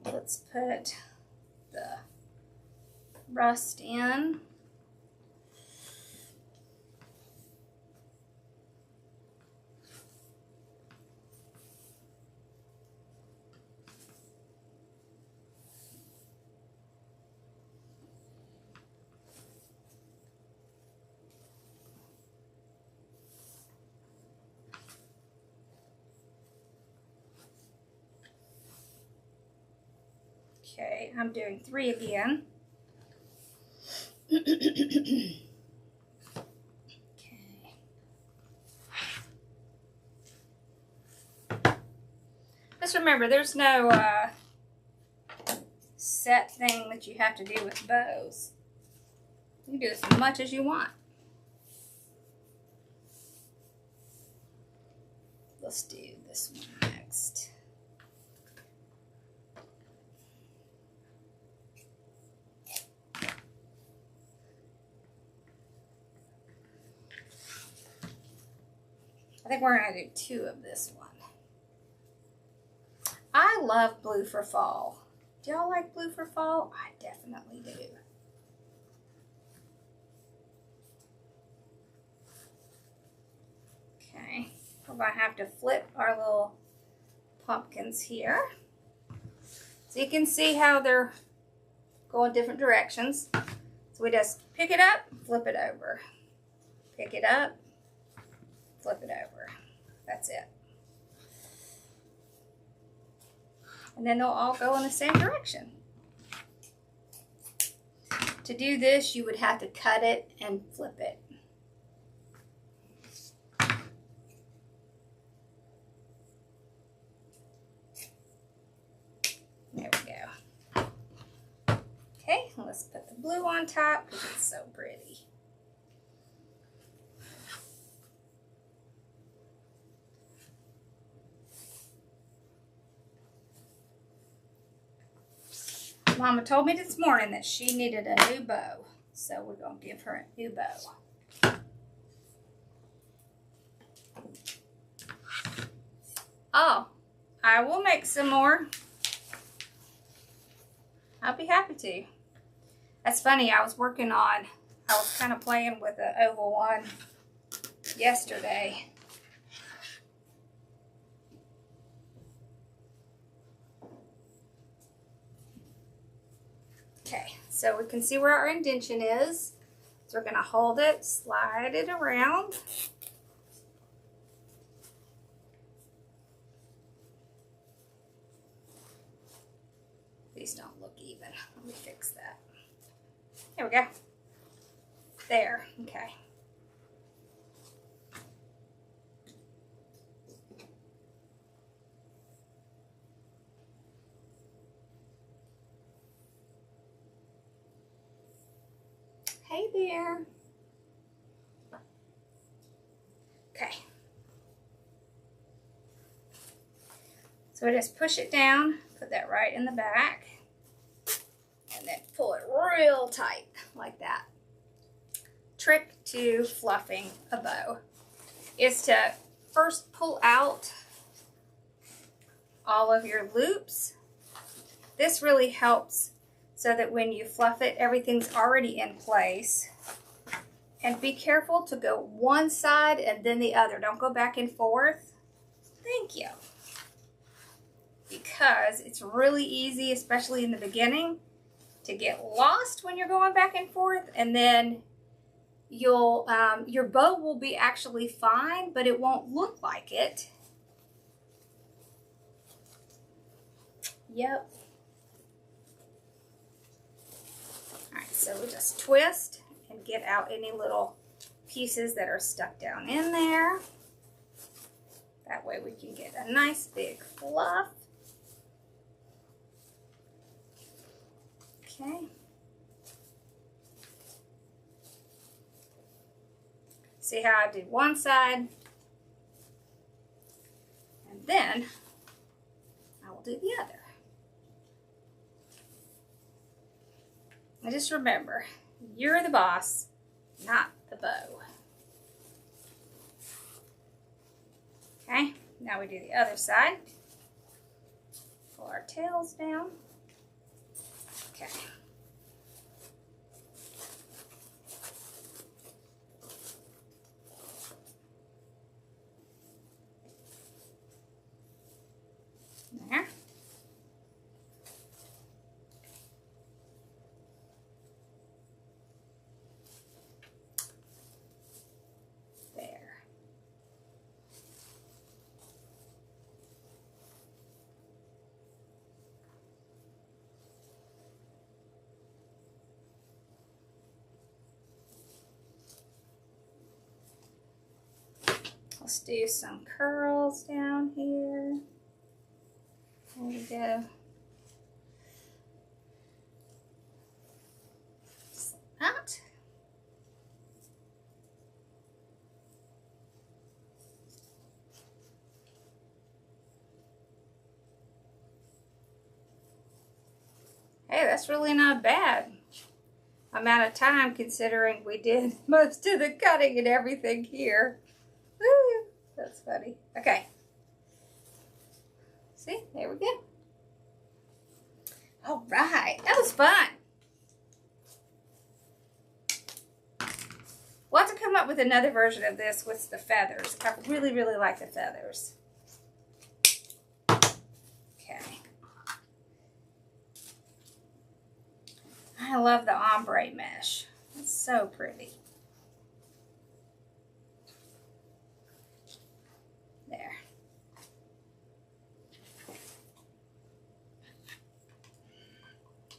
Let's put the rust in. Okay, I'm doing 3 again. Okay. Just remember, there's no set thing that you have to do with bows. You can do as much as you want. Let's do this one next. I think we're going to do 2 of this one. I love blue for fall. Do y'all like blue for fall? I definitely do. Okay, we're going to have to flip our little pumpkins here. So you can see how they're going different directions. So we just pick it up, flip it over. Pick it up, flip it over. That's it. And then they'll all go in the same direction. To do this, you would have to cut it and flip it. There we go. Okay, let's put the blue on top because it's so pretty. Mama told me this morning that she needed a new bow, so we're going to give her a new bow. Oh, I will make some more. I'll be happy to. That's funny, I was kind of playing with the oval one yesterday. Okay, so we can see where our indentation is. So we're going to hold it, slide it around. These don't look even. Let me fix that. There we go. There, okay. Hey there. Okay. So I just push it down, put that right in the back, and then pull it real tight like that. Trick to fluffing a bow is to first pull out all of your loops. This really helps so that when you fluff it, everything's already in place. And be careful to go one side and then the other. Don't go back and forth. Thank you. Because it's really easy, especially in the beginning, to get lost when you're going back and forth, and then you'll your bow will be actually fine, but it won't look like it. Yep. Alright, so we just twist and get out any little pieces that are stuck down in there. That way we can get a nice big fluff. Okay. See how I did one side, and then I will do the other. And just remember, you're the boss, not the bow. Okay, now we do the other side. Pull our tails down. Okay. There. There. Let's do some curls down here. There we go. Just like that. Hey, that's really not bad amount of time considering we did most of the cutting and everything here. Woo, that's funny. Okay. See, there we go. All right, that was fun. We'll have to come up with another version of this with the feathers. I really, really like the feathers. Okay. I love the ombre mesh. It's so pretty. There.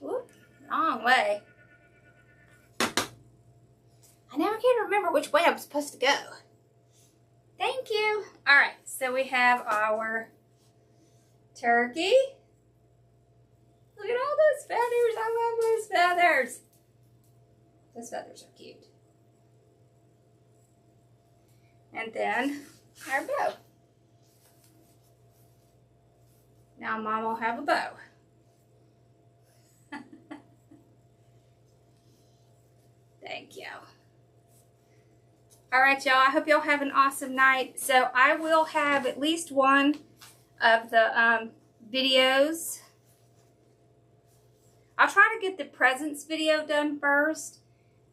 Whoop, wrong way. I never can remember which way I'm supposed to go. Thank you. All right, so we have our turkey. Look at all those feathers. I love those feathers. Those feathers are cute. And then our bow. Now Mom will have a bow. Thank you. All right, y'all. I hope y'all have an awesome night. So I will have at least one of the videos. I'll try to get the presents video done first,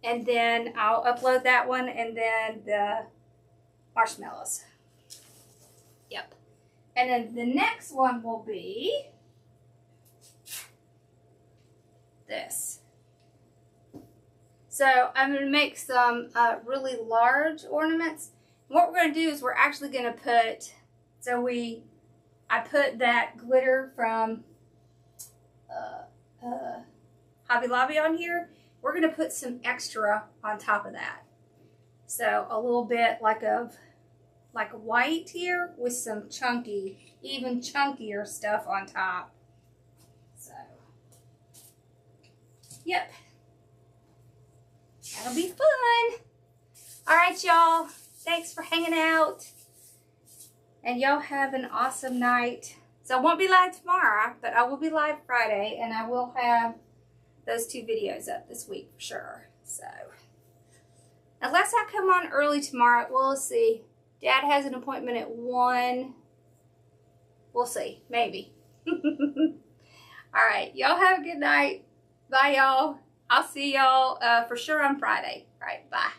and then I'll upload that one, and then the marshmallows. Yep. And then the next one will be this. So I'm going to make some really large ornaments. What we're going to do is we're actually going to put, I put that glitter from Hobby Lobby on here, we're going to put some extra on top of that. So a little bit like white here with some chunky, even chunkier stuff on top. So, yep. That'll be fun. All right, y'all. Thanks for hanging out. And y'all have an awesome night. So I won't be live tomorrow, but I will be live Friday, and I will have those 2 videos up this week for sure. So, unless I come on early tomorrow, we'll see. Dad has an appointment at 1. We'll see. Maybe. All right. Y'all have a good night. Bye, y'all. I'll see y'all for sure on Friday. All right. Bye.